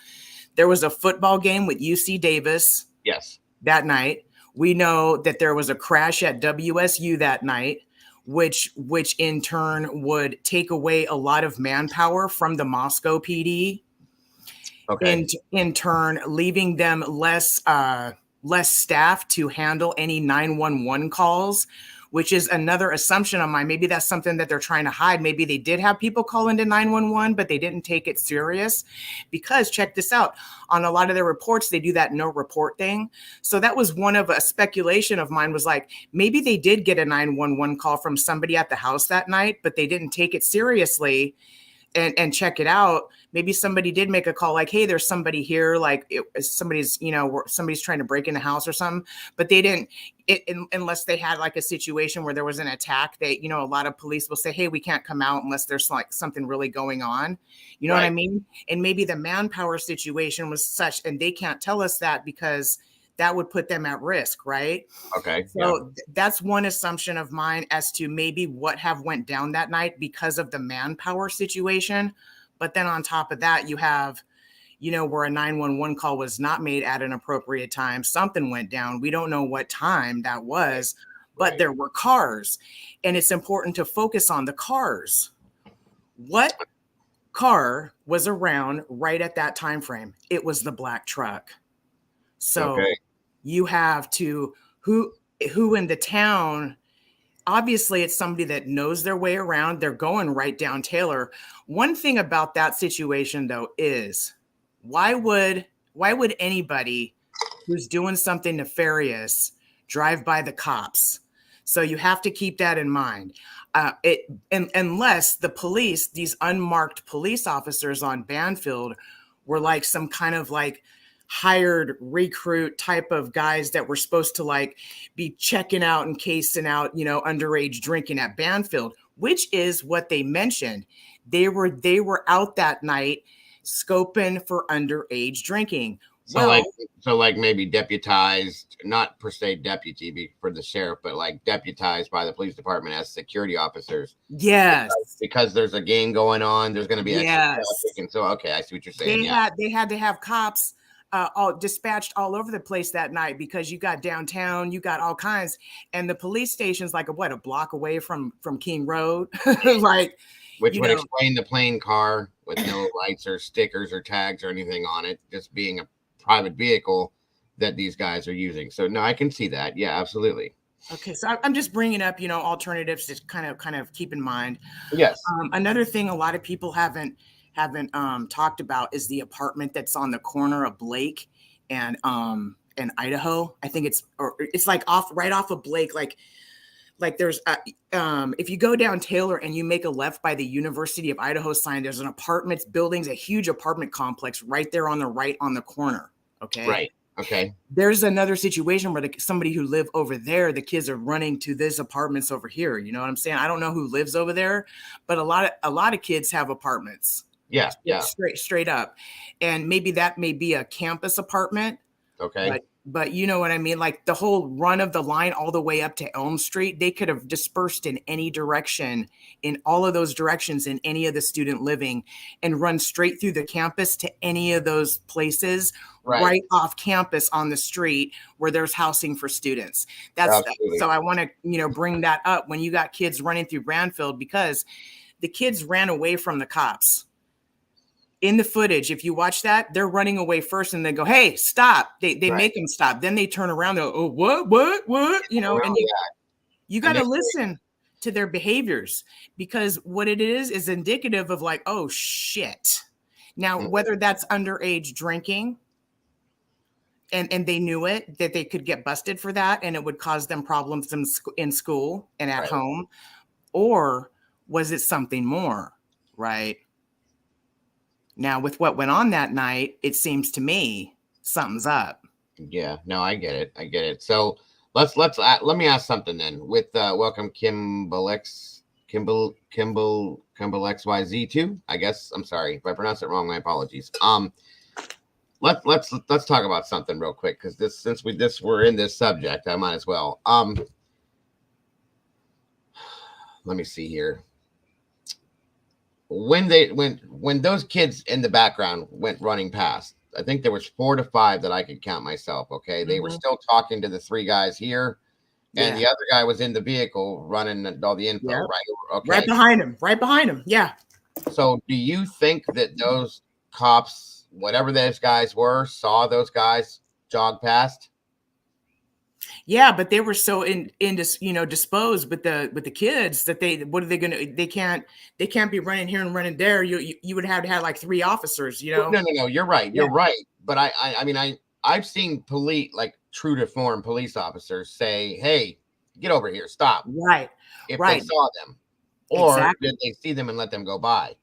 there was a football game with UC Davis.
Yes.
That night. We know that there was a crash at WSU that night, which in turn would take away a lot of manpower from the Moscow PD. Okay. And in turn, leaving them less staff to handle any 911 calls, which is another assumption of mine. Maybe that's something that they're trying to hide. Maybe they did have people call into 911, but they didn't take it serious because check this out. On a lot of their reports, they do that no report thing. So that was one of a speculation of mine was like, maybe they did get a 911 call from somebody at the house that night, but they didn't take it seriously and check it out. Maybe somebody did make a call like, hey, there's somebody here, like somebody's trying to break in the house or something, but they didn't, unless they had like a situation where there was an attack. They, a lot of police will say, hey, we can't come out unless there's like something really going on. You know what I mean? And maybe the manpower situation was such, and they can't tell us that because that would put them at risk, right?
Okay.
So that's one assumption of mine as to maybe what have went down that night because of the manpower situation. But then on top of that, you have
where a 911 call was not made at an appropriate time. Something went down. We don't know what time that was, but there were cars. And it's important to focus on the cars. What car was around right at that time frame? It was the black truck. So you have to, who in the town, obviously it's somebody that knows their way around. They're going right down Taylor. One thing about that situation though is why would anybody who's doing something nefarious drive by the cops? So you have to keep that in mind. Unless the police, these unmarked police officers on Banfield were like some kind of like hired recruit type of guys that were supposed to like be checking out and casing out, underage drinking at Banfield, which is what they mentioned. They were out that night scoping for underage drinking.
So like maybe deputized, not per se deputy for the sheriff, but like deputized by the police department as security officers.
Yes.
Because there's a game going on. There's going to be extra traffic. And so, okay, I see what you're saying.
They had to have cops all dispatched all over the place that night because you got downtown, you got all kinds. And the police station's like a block away from King Road.
Which would explain the plain car with no lights or stickers or tags or anything on it, just being a private vehicle that these guys are using. So no, I can see that. Yeah, absolutely.
Okay, so I'm just bringing up, alternatives to kind of keep in mind.
Yes.
Another thing a lot of people haven't talked about is the apartment that's on the corner of Blake and Idaho. I think it's like right off of Blake, like there's if you go down Taylor and you make a left by the University of Idaho sign, there's an apartment buildings, a huge apartment complex right there on the right on the corner. Okay.
Right. Okay.
There's another situation where somebody who live over there, the kids are running to this apartments over here. You know what I'm saying? I don't know who lives over there, but a lot of kids have apartments.
Yeah. Yeah.
Straight up. And maybe that may be a campus apartment.
Okay.
But you know what I mean? Like the whole run of the line all the way up to Elm Street, they could have dispersed in any direction, in all of those directions, in any of the student living, and run straight through the campus to any of those places right off campus on the street where there's housing for students. So I want to, bring that up when you got kids running through Banfield, because the kids ran away from the cops. In the footage, if you watch that, they're running away first and they go, hey, stop. They make them stop. Then they turn around. They're, oh, what? And you got to listen to their behaviors, because what it is indicative of like, oh, shit. Now, whether that's underage drinking and they knew it, that they could get busted for that and it would cause them problems in school and at home, or was it something more, right? Now, with what went on that night, it seems to me something's up.
Yeah, no, I get it. So let me ask something then. With welcome Kimball XYZ2. I guess, I'm sorry if I pronounced it wrong. My apologies. Let's talk about something real quick, because since we're in this subject, I might as well. Let me see here. When those kids in the background went running past, I think there was 4 to 5 that I could count myself. Okay. They were still talking to the 3 guys here, and the other guy was in the vehicle running all the info, right? Okay.
Right behind him. Yeah.
So do you think that those cops, whatever those guys were, saw those guys jog past?
Yeah, but they were so disposed with the kids that they can't be running here and running there. You would have to have like 3 officers, No,
you're right. You're right. But I mean, I've seen true to form police officers say, hey, get over here, stop.
Right.
If they saw them, or did they see them and let them go by?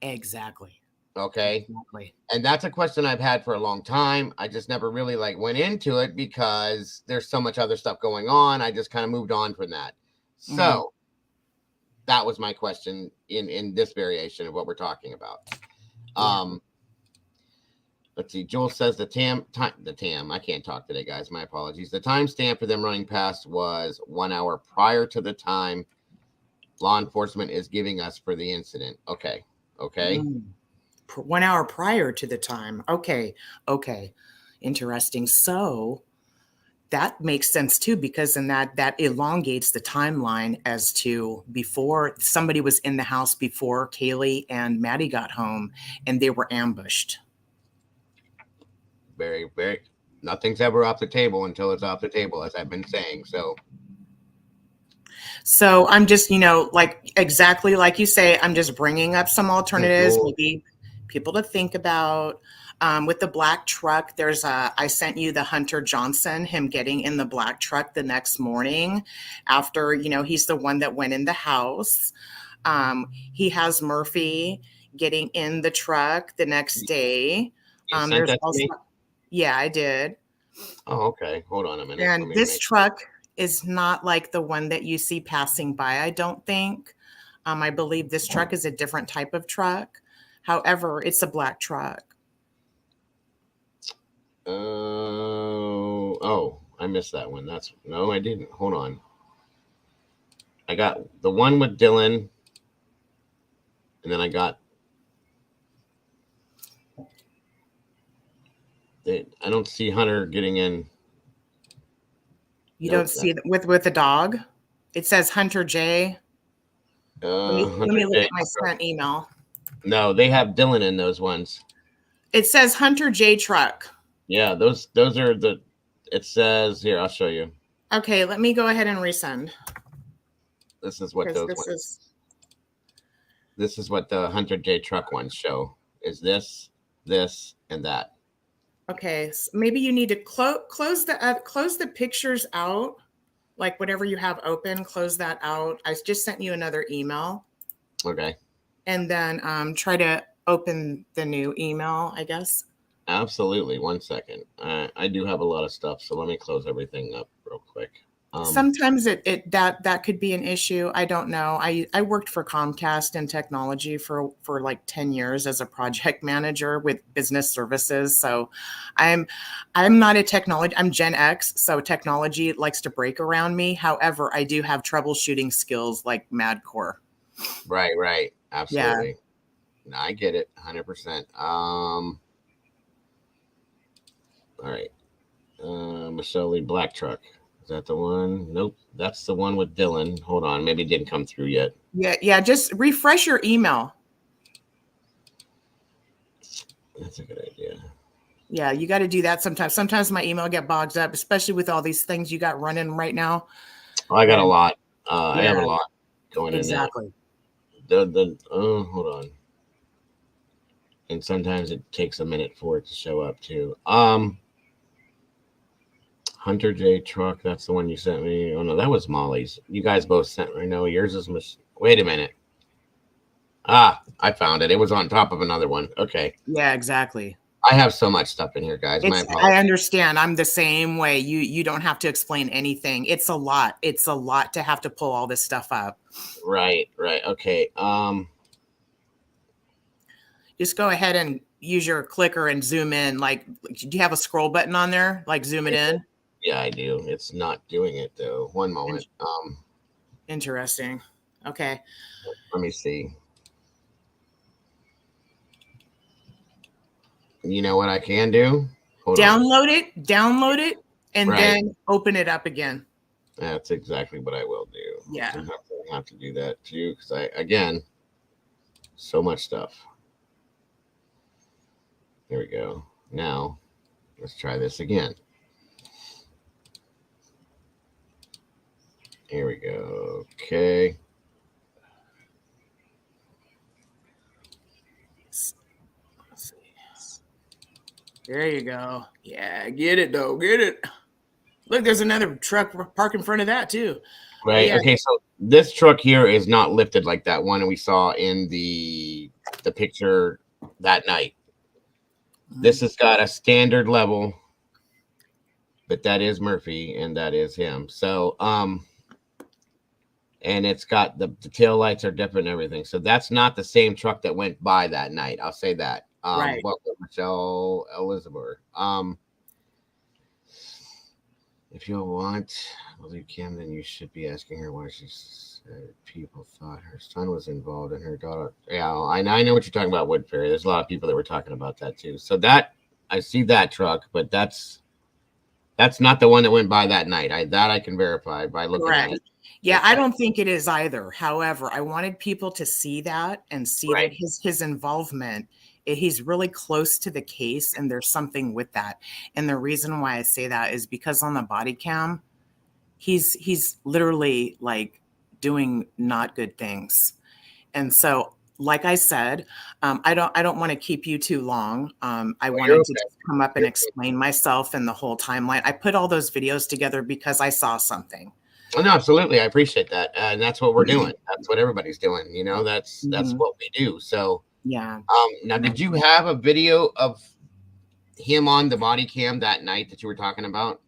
Exactly.
Okay.
Exactly.
And that's a question I've had for a long time. I just never really went into it because there's so much other stuff going on. I just kind of moved on from that. So that was my question in this variation of what we're talking about. Let's see. Joel says the TAM, I can't talk today, guys. My apologies. The timestamp for them running past was 1 hour prior to the time law enforcement is giving us for the incident. Okay.
1 hour prior to the time. Okay. Interesting. So that makes sense too, because then that elongates the timeline as to before somebody was in the house before Kaylee and Maddie got home and they were ambushed.
Very, very. Nothing's ever off the table until it's off the table, as I've been saying.
So I'm just, like exactly like you say, I'm just bringing up some alternatives, maybe people to think about. With the black truck, I sent you the Hunter Johnson, him getting in the black truck the next morning after, he's the one that went in the house. He has Murphy getting in the truck the next day.
You sent that to me?
Yeah, I did.
Oh, okay. Hold on a minute.
And this truck is not like the one that you see passing by, I don't think. I believe this truck is a different type of truck. However, it's a black truck.
Oh, I missed that one. No, I didn't. Hold on. I got the one with Dylan, and then I got I don't see Hunter getting in.
You don't see it with the dog? It says Hunter J. Let me look at my sent email.
No, they have Dylan in those ones.
It says Hunter J truck.
Yeah, those are it says here, I'll show you.
Okay, let me go ahead and resend.
This is what this is what the Hunter J truck ones show. Is this, and that.
Okay, so maybe you need to close the pictures out, like whatever you have open, close that out. I just sent you another email.
Okay.
And then try to open the new email, I guess.
Absolutely. 1 second. I do have a lot of stuff, so let me close everything up real quick.
Sometimes that could be an issue. I don't know. I worked for Comcast in technology for like 10 years as a project manager with business services. So I'm not a technology. I'm Gen X, so technology likes to break around me. However, I do have troubleshooting skills like madcore.
Right. Absolutely.
Yeah.
No, I get it 100%. All right. Michelle Lee Black Truck. Is that the one? Nope. That's the one with Dylan. Hold on. Maybe it didn't come through yet.
Yeah. Just refresh your email.
That's a good idea.
Yeah, you got to do that sometimes. Sometimes my email get bogged up, especially with all these things you got running right now.
I got a lot. I have a lot going
exactly.
in there. Hold on. And sometimes it takes a minute for it to show up too. Hunter J truck, that's the one you sent me. Oh no, that was Molly's. You guys both sent me. No, yours is wait a minute. I found it. It was on top of another one. Okay.
Yeah, exactly.
I have so much stuff in here, guys.
I understand. I'm the same way. You don't have to explain anything. It's a lot. It's a lot to have to pull all this stuff up.
Right. Okay.
Just go ahead and use your clicker and zoom in. Like, do you have a scroll button on there? Like zoom it in?
Yeah, I do. It's not doing it though. One moment.
Interesting. Okay.
Let me see. You know what I can do?
Download it, and then open it up again.
That's exactly what I will do.
Yeah.
I have to do that too, because again, so much stuff. There we go. Now, let's try this again. Here we go. Okay.
Let's see. There you go. Yeah, get it though. Get it. Look, there's another truck parked in front of that too.
Right. Yeah. Okay. So this truck here is not lifted like that one we saw in the picture that night. This has got a standard level, but that is Murphy and that is him. So, and it's got the tail lights are different and everything. So that's not the same truck that went by that night. I'll say that.
Right.
Welcome, Michelle Elizabeth. If you want, believe Kim, then you should be asking her why she said people thought her son was involved and her daughter. Yeah, I know what you're talking about, Woodbury. There's a lot of people that were talking about that too. So that I see that truck, but that's not the one that went by that night. I can verify by looking at
Correct.
it.
Yeah, I don't think it is either. However, I wanted people to see that and see
Right.
that his involvement, he's really close to the case and there's something with that. And the reason why I say that is because on the body cam, he's literally like doing not good things. And so, like I said, I don't want to keep you too long. I wanted to just come up and explain myself and the whole timeline. I put all those videos together because I saw something.
Oh, no, absolutely. I appreciate that. And that's what we're doing. That's what everybody's doing. You know, that's what we do. So,
yeah.
Now, did you have a video of him on the body cam that night that you were talking about?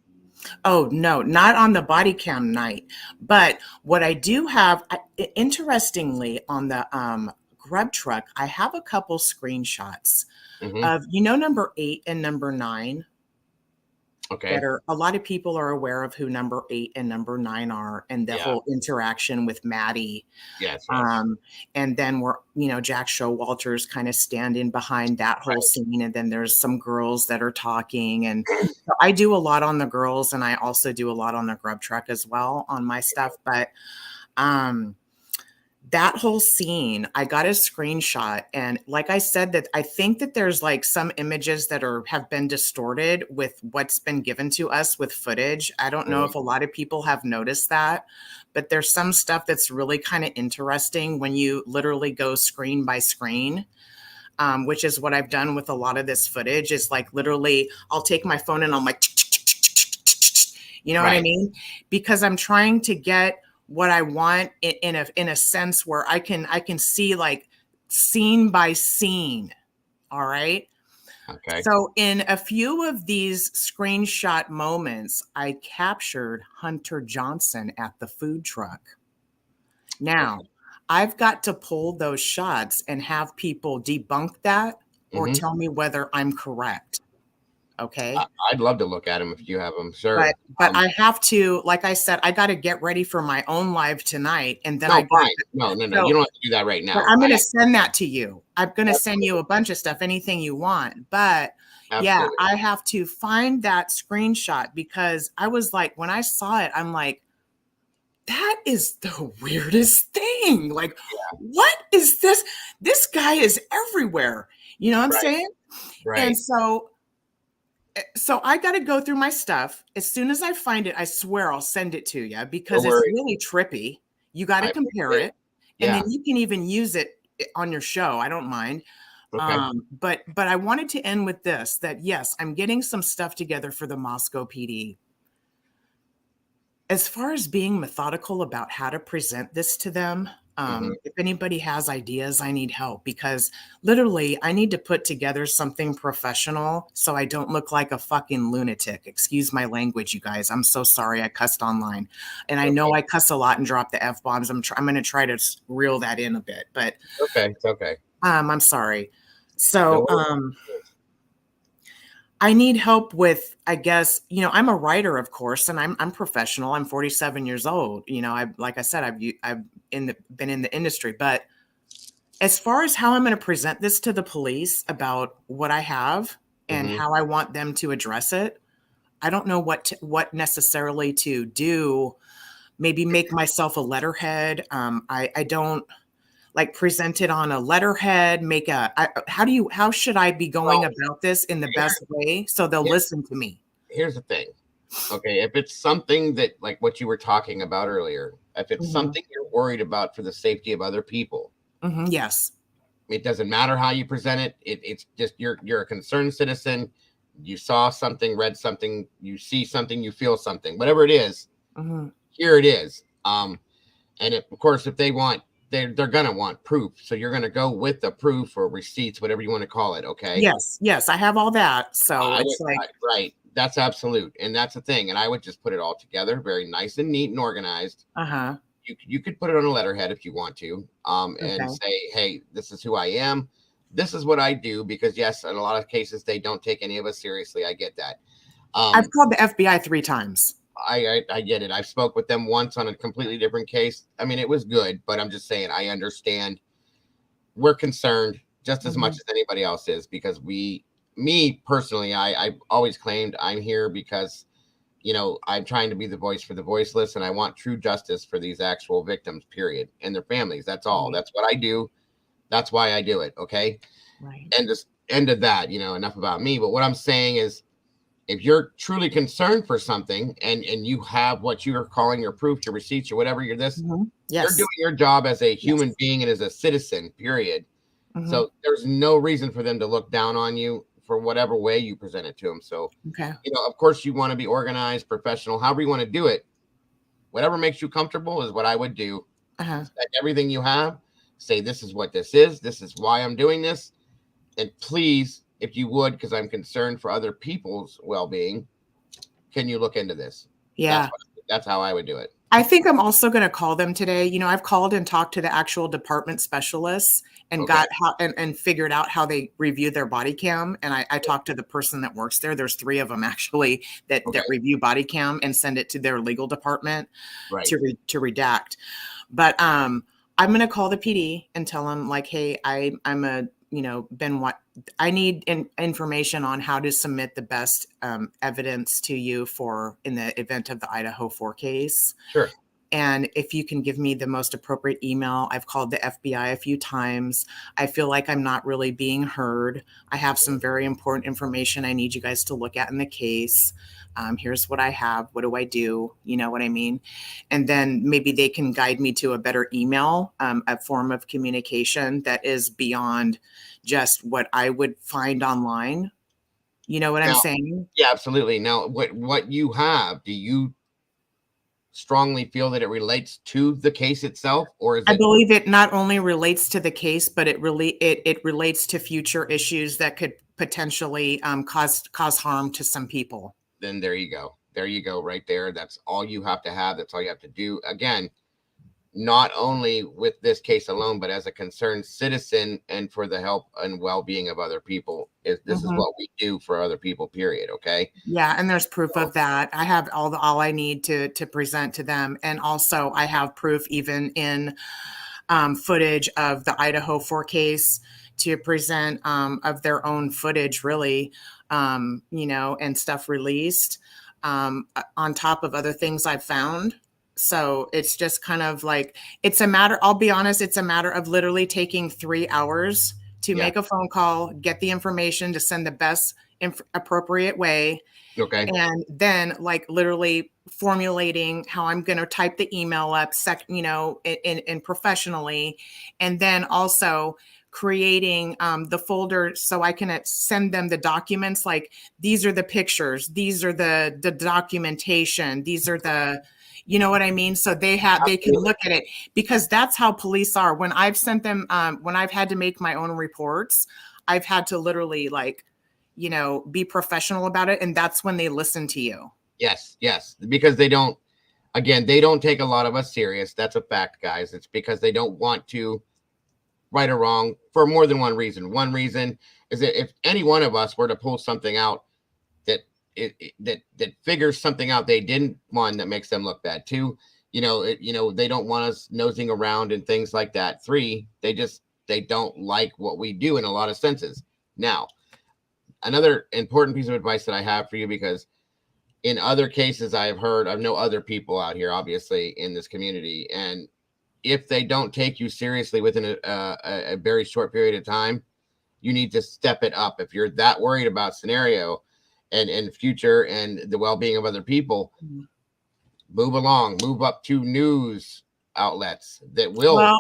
Oh, no, not on the body cam night. But what I do have, interestingly, on the grub truck, I have a couple screenshots of, number 8 and number 9.
Okay.
That a lot of people are aware of who number 8 and number 9 are, and the whole interaction with Maddie.
Yes.
And then we're, Jack Showalter's kind of standing behind that whole scene. And then there's some girls that are talking. And so I do a lot on the girls, and I also do a lot on the grub truck as well on my stuff. But that whole scene, I got a screenshot, and like I said, that I think that there's like some images that have been distorted with what's been given to us with footage. I don't know if a lot of people have noticed that, but there's some stuff that's really kind of interesting when you literally go screen by screen. Which is what I've done with a lot of this footage, is like literally I'll take my phone and I'm like, you know what I mean? Because I'm trying to get what I want in a sense where I can see like scene by scene. All right.
Okay.
So in a few of these screenshot moments, I captured Hunter Johnson at the food truck. Now, I've got to pull those shots and have people debunk that or tell me whether I'm correct. Okay.
I'd love to look at them if you have them, sure.
But I have to, like I said, I got to get ready for my own live tonight, and then
no,
I
fine. No, you don't have to do that right now.
But I'm going to send that to you. I'm going to send you a bunch of stuff, anything you want. But yeah, I have to find that screenshot because I was like, when I saw it, I'm like, that is the weirdest thing. Like, what is this? This guy is everywhere. You know what I'm saying?
Right.
And so I got to go through my stuff. As soon as I find it, I swear I'll send it to you because it's really trippy. You got to compare it. And then you can even use it on your show. I don't mind.
Okay.
But I wanted to end with this, that yes, I'm getting some stuff together for the Moscow PD. As far as being methodical about how to present this to them, if anybody has ideas, I need help because literally I need to put together something professional so I don't look like a fucking lunatic. Excuse my language, you guys. I'm so sorry I cussed online. And I know I cuss a lot and drop the F-bombs. I'm going to try to reel that in a bit, but
it's okay.
I'm sorry. So, I need help with, I guess, I'm a writer, of course, and I'm professional. I'm 47 years old. Like I said, I've been in the industry, but as far as how I'm going to present this to the police about what I have and how I want them to address it, I don't know what necessarily to do. Maybe make myself a letterhead. I don't like present it on a letterhead, how should I be going about this in the best way so they'll listen to me?
Here's the thing. Okay. If it's something that, like what you were talking about earlier, if it's something you're worried about for the safety of other people.
Yes.
It doesn't matter how you present it. It's just, you're a concerned citizen. You saw something, read something, you see something, you feel something, whatever it is, here it is. And of course, if they want, they're going to want proof. So you're going to go with the proof or receipts, whatever you want to call it. Okay.
Yes. I have all that. So it's
right. That's absolute. And that's the thing. And I would just put it all together, very nice and neat and organized. You could put it on a letterhead if you want to, and say, hey, this is who I am. This is what I do, because yes, in a lot of cases, they don't take any of us seriously. I get that.
I've called the FBI 3 times.
I get it. I spoke with them once on a completely different case. I mean, it was good, but I'm just saying I understand. We're concerned just as much as anybody else is, because me personally, I've always claimed I'm here because, I'm trying to be the voice for the voiceless, and I want true justice for these actual victims, period, and their families. That's all.
Right.
That's what I do. That's why I do it. Okay.
Right.
And just end of that, enough about me. But what I'm saying is, if you're truly concerned for something and you have what you're calling your proof, your receipts, or whatever you're
Yes.
doing your job as a human
Yes.
being and as a citizen, period.
Mhm.
So there's no reason for them to look down on you for whatever way you present it to them. So,
Okay.
of course you want to be organized, professional, however you want to do it. Whatever makes you comfortable is what I would do.
Uh-huh.
Set everything you have, say, this is what this is. This is why I'm doing this. And please, if you would, because I'm concerned for other people's well-being, can you look into this?
Yeah.
That's how I would do it.
I think I'm also going to call them today. I've called and talked to the actual department specialists and
Okay.
got how and figured out how they review their body cam. And I talked to the person that works there. There's 3 of them actually that review body cam and send it to their legal department
Right.
to redact. But I'm going to call the PD and tell them like, hey, I'm a been what I need information on how to submit the best evidence to you in the event of the Idaho 4 case.
Sure.
And if you can give me the most appropriate email. I've called the FBI a few times. I feel like I'm not really being heard. I have some very important information I need you guys to look at in the case. Here's what I have. What do I do? You know what I mean? And then maybe they can guide me to a better email, a form of communication that is beyond just what I would find online. You know what I'm saying?
Yeah, absolutely. Now, what you have, do you strongly feel that it relates to the case itself, or is
I
it?
believe it not only relates to the case, but it relates to future issues that could potentially cause harm to some people.
Then there you go. There you go, right there. That's all you have to have. That's all you have to do. Again, not only with this case alone, but as a concerned citizen and for the help and well-being of other people. This is what we do for other people, period. Okay.
Yeah, and there's proof of that. I have all I need to present to them, and also I have proof even in footage of the Idaho 4 case to present of their own footage, really, and stuff released on top of other things I've found. So it's just kind of like, I'll be honest, it's a matter of literally taking 3 hours to make a phone call, get the information to send the best appropriate way.
Okay.
And then like literally formulating how I'm going to type the email up, and professionally. And then also creating the folder so I can send them the documents. Like, these are the pictures, these are the documentation, these are the, you know what I mean? So they can look at it, because that's how police are. When I've sent them, when I've had to make my own reports, I've had to literally be professional about it. And that's when they listen to you.
Yes. Because they don't take a lot of us serious. That's a fact, guys. It's because they don't want to right or wrong for more than one reason. One reason is that if any one of us were to pull something out that figures something out they didn't, one, that makes them look bad. Two, they don't want us nosing around and things like that. Three, they don't like what we do in a lot of senses. Now, another important piece of advice that I have for you, because in other cases I know other people out here, obviously, in this community, and if they don't take you seriously within a very short period of time, you need to step it up. If you're that worried about scenario and future and the well-being of other people, move along, move up to news outlets that will.
Well,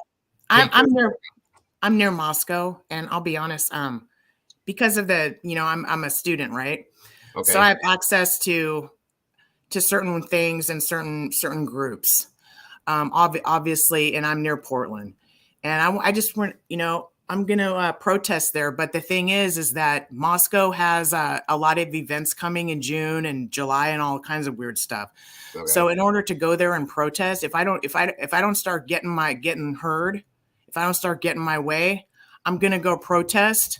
I'm near Moscow, and I'll be honest, because of the, I'm a student, right?
Okay.
So I have access to certain things and certain groups, obviously, and I'm near Portland, and I just want, I'm going to protest there. But the thing is that Moscow has a lot of events coming in June and July and all kinds of weird stuff. Okay. So in order to go there and protest, if I don't start getting heard, if I don't start getting my way, I'm going to go protest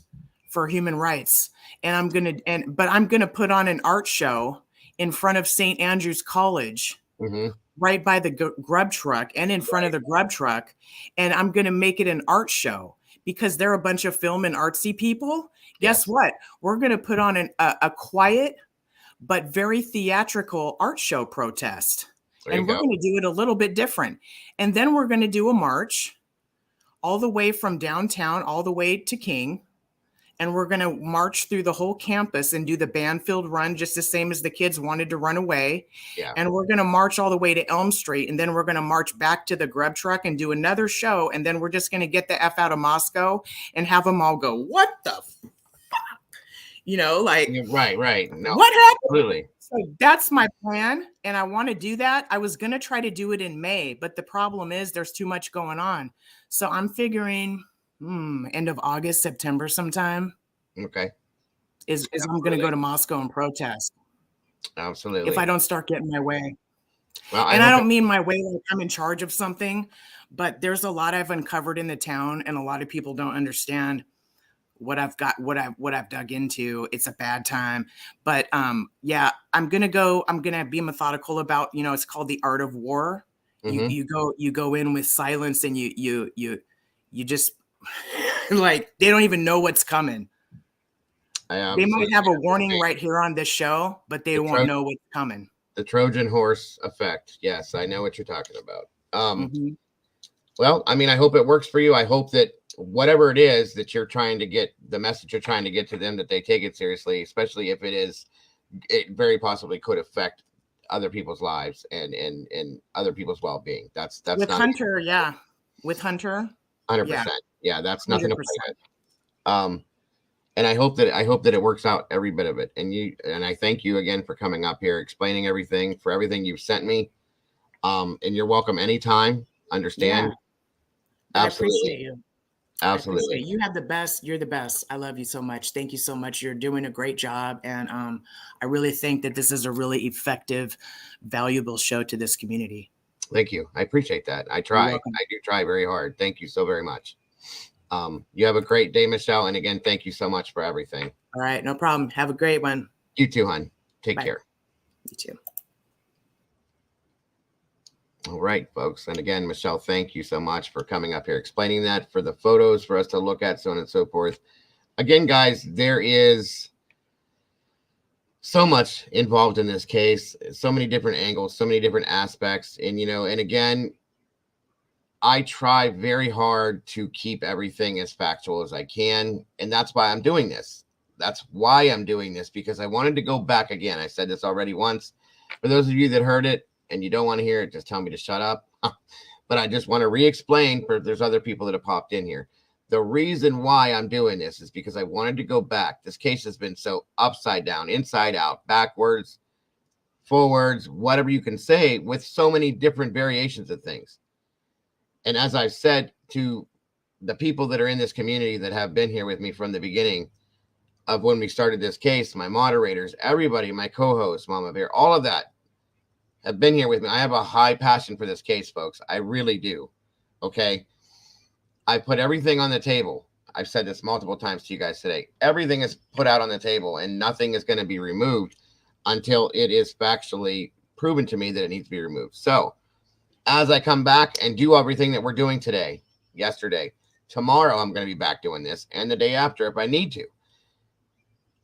for human rights. And I'm going to put on an art show in front of St. Andrew's College,
Mm-hmm.
right by the grub truck and in front of the grub truck. And I'm going to make it an art show because they're a bunch of film and artsy people. Guess
Yes.
what? We're going to put on a quiet but very theatrical art show protest.
There
And
you
we're
go.
going to do it a little bit different. And then we're going to do a march all the way from downtown all the way to King. And we're going to march through the whole campus and do the Banfield run just the same as the kids wanted to run away.
Yeah.
And we're going to march all the way to Elm Street. And then we're going to march back to the grub truck and do another show. And then we're just going to get the F out of Moscow and have them all go, what the fuck? You know, like,
Yeah, right. No,
what happened?
absolutely.
So that's my plan. And I want to do that. I was going to try to do it in May, but the problem is there's too much going on. So I'm figuring end of August, September sometime
Okay.
is I'm going to go to Moscow and protest
Absolutely.
if I don't start getting my way.
Well,
And I don't mean my way like I'm in charge of something, but there's a lot I've uncovered in the town and a lot of people don't understand what I've dug into. It's a bad time. But yeah, I'm going to be methodical about, it's called the art of war.
Mhm.
You go in with silence and you just like, they don't even know what's coming. They might have a warning right here on this show, but they won't know what's coming.
The Trojan horse effect. Yes, I know what you're talking about.
Mhm.
Well, I mean, I hope it works for you. I hope that whatever it is that you're trying to get, the message you're trying to get to them, that they take it seriously, especially if it very possibly could affect other people's lives and other people's well-being. That's
With
not
Hunter, yeah. With Hunter.
100%. Yeah, that's nothing to play with. And I hope that it works out, every bit of it. And I thank you again for coming up here, explaining everything, for everything you've sent me. And you're welcome anytime. Understand?
Yeah.
Absolutely.
I appreciate you.
Absolutely.
You have the best. You're the best. I love you so much. Thank you so much. You're doing a great job. And I really think that this is a really effective, valuable show to this community.
Thank you. I appreciate that. I try.
welcome.
I do try very hard. Thank you so very much. You have a great day, Michelle. And again, thank you so much for everything.
All right. No problem. Have a great one.
You too, hon. Take
Bye.
care.
You too.
All right, folks. And again, Michelle, thank you so much for coming up here, explaining that, for the photos for us to look at, so on and so forth. Again, guys, there is so much involved in this case, so many different angles, so many different aspects. And, and again, I try very hard to keep everything as factual as I can. And that's why I'm doing this. That's why I'm doing this, because I wanted to go back again. I said this already once. For those of you that heard it and you don't want to hear it, just tell me to shut up. But I just want to re-explain, for there's other people that have popped in here. The reason why I'm doing this is because I wanted to go back. This case has been so upside down, inside out, backwards, forwards, whatever you can say, with so many different variations of things. And as I've said to the people that are in this community that have been here with me from the beginning of when we started this case, my moderators, everybody, my co-hosts, Mama Bear, all of that have been here with me. I have a high passion for this case, folks. I really do. Okay. I put everything on the table. I've said this multiple times to you guys today. Everything is put out on the table and nothing is going to be removed until it is factually proven to me that it needs to be removed. So as I come back and do everything that we're doing today, yesterday, tomorrow, I'm going to be back doing this, and the day after if I need to.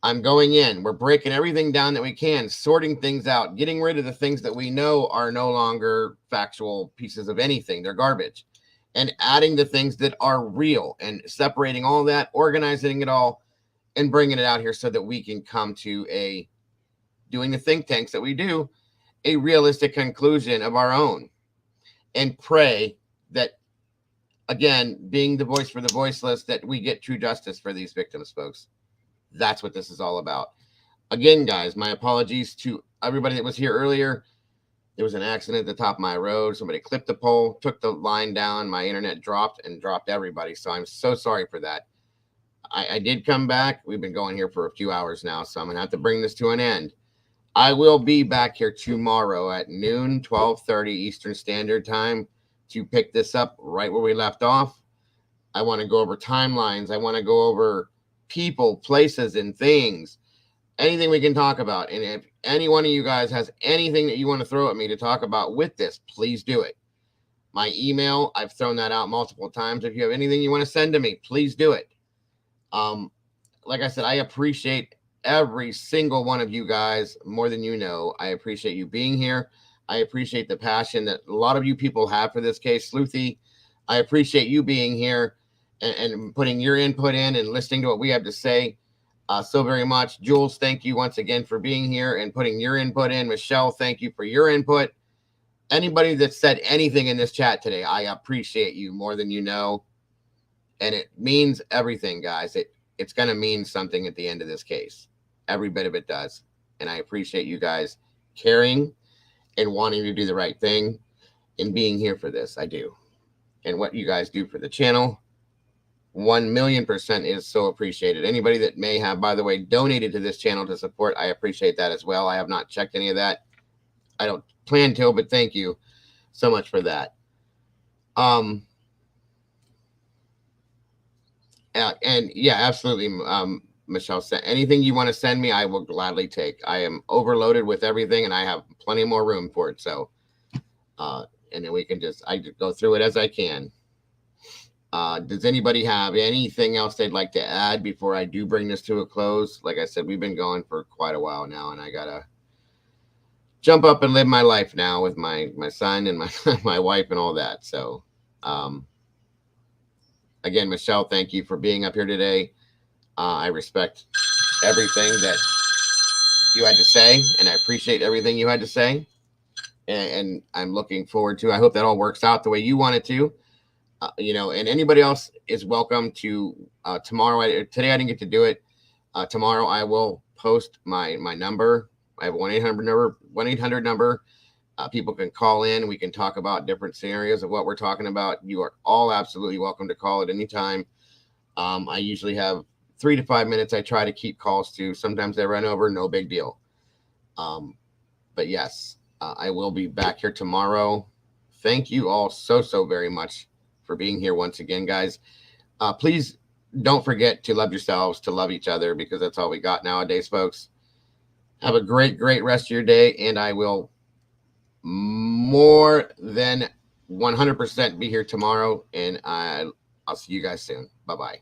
I'm going in. We're breaking everything down that we can, sorting things out, getting rid of the things that we know are no longer factual pieces of anything. They're garbage. And adding the things that are real, and separating all that, organizing it all, and bringing it out here so that we can come to doing the think tanks that we do, a realistic conclusion of our own. And pray that, again, being the voice for the voiceless, that we get true justice for these victims, folks. That's what this is all about. Again, guys, my apologies to everybody that was here earlier. There was an accident at the top of my road. Somebody clipped the pole, took the line down. My internet dropped everybody. So I'm so sorry for that. I did come back. We've been going here for a few hours now, so I'm going to have to bring this to an end. I will be back here tomorrow at noon, 12:30 Eastern Standard Time, to pick this up right where we left off. I want to go over timelines. I want to go over people, places, and things. anything we can talk about. And if any one of you guys has anything that you want to throw at me to talk about with this, please do it. My email, I've thrown that out multiple times. If you have anything you want to send to me, please do it. Like I said, I appreciate every single one of you guys more than you know. I appreciate you being here. I appreciate the passion that a lot of you people have for this case. Sleuthy, I appreciate you being here and putting your input in and listening to what we have to say so very much. Jules, thank you once again for being here and putting your input in. Michelle, thank you for your input. Anybody that said anything in this chat today, I appreciate you more than you know. And it means everything, guys. It's going to mean something at the end of this case. Every bit of it does. And I appreciate you guys caring and wanting to do the right thing and being here for this. I do. And what you guys do for the channel, 1,000,000% is so appreciated. Anybody that may have, by the way, donated to this channel to support, I appreciate that as well. I have not checked any of that. I don't plan to, but thank you so much for that. And yeah, absolutely. Michelle, anything you want to send me, I will gladly take. I am overloaded with everything and I have plenty more room for it. So, and then I go through it as I can. Does anybody have anything else they'd like to add before I do bring this to a close? Like I said, we've been going for quite a while now and I gotta jump up and live my life now with my son and my wife and all that. So, again, Michelle, thank you for being up here today. I respect everything that you had to say, and I appreciate everything you had to say. And I'm looking forward to, I hope that all works out the way you want it to. And anybody else is welcome to tomorrow. Today I didn't get to do it. Tomorrow I will post my number. I have a 1-800 number. People can call in. We can talk about different scenarios of what we're talking about. You are all absolutely welcome to call at any time. I usually have 3 to 5 minutes. I try to keep calls to. Sometimes I run over, no big deal. But yes, I will be back here tomorrow. Thank you all so very much for being here once again, guys. Please don't forget to love yourselves, to love each other, because that's all we got nowadays, folks. Have a great rest of your day, and I will more than 100% be here tomorrow, and I'll see you guys soon. Bye-bye.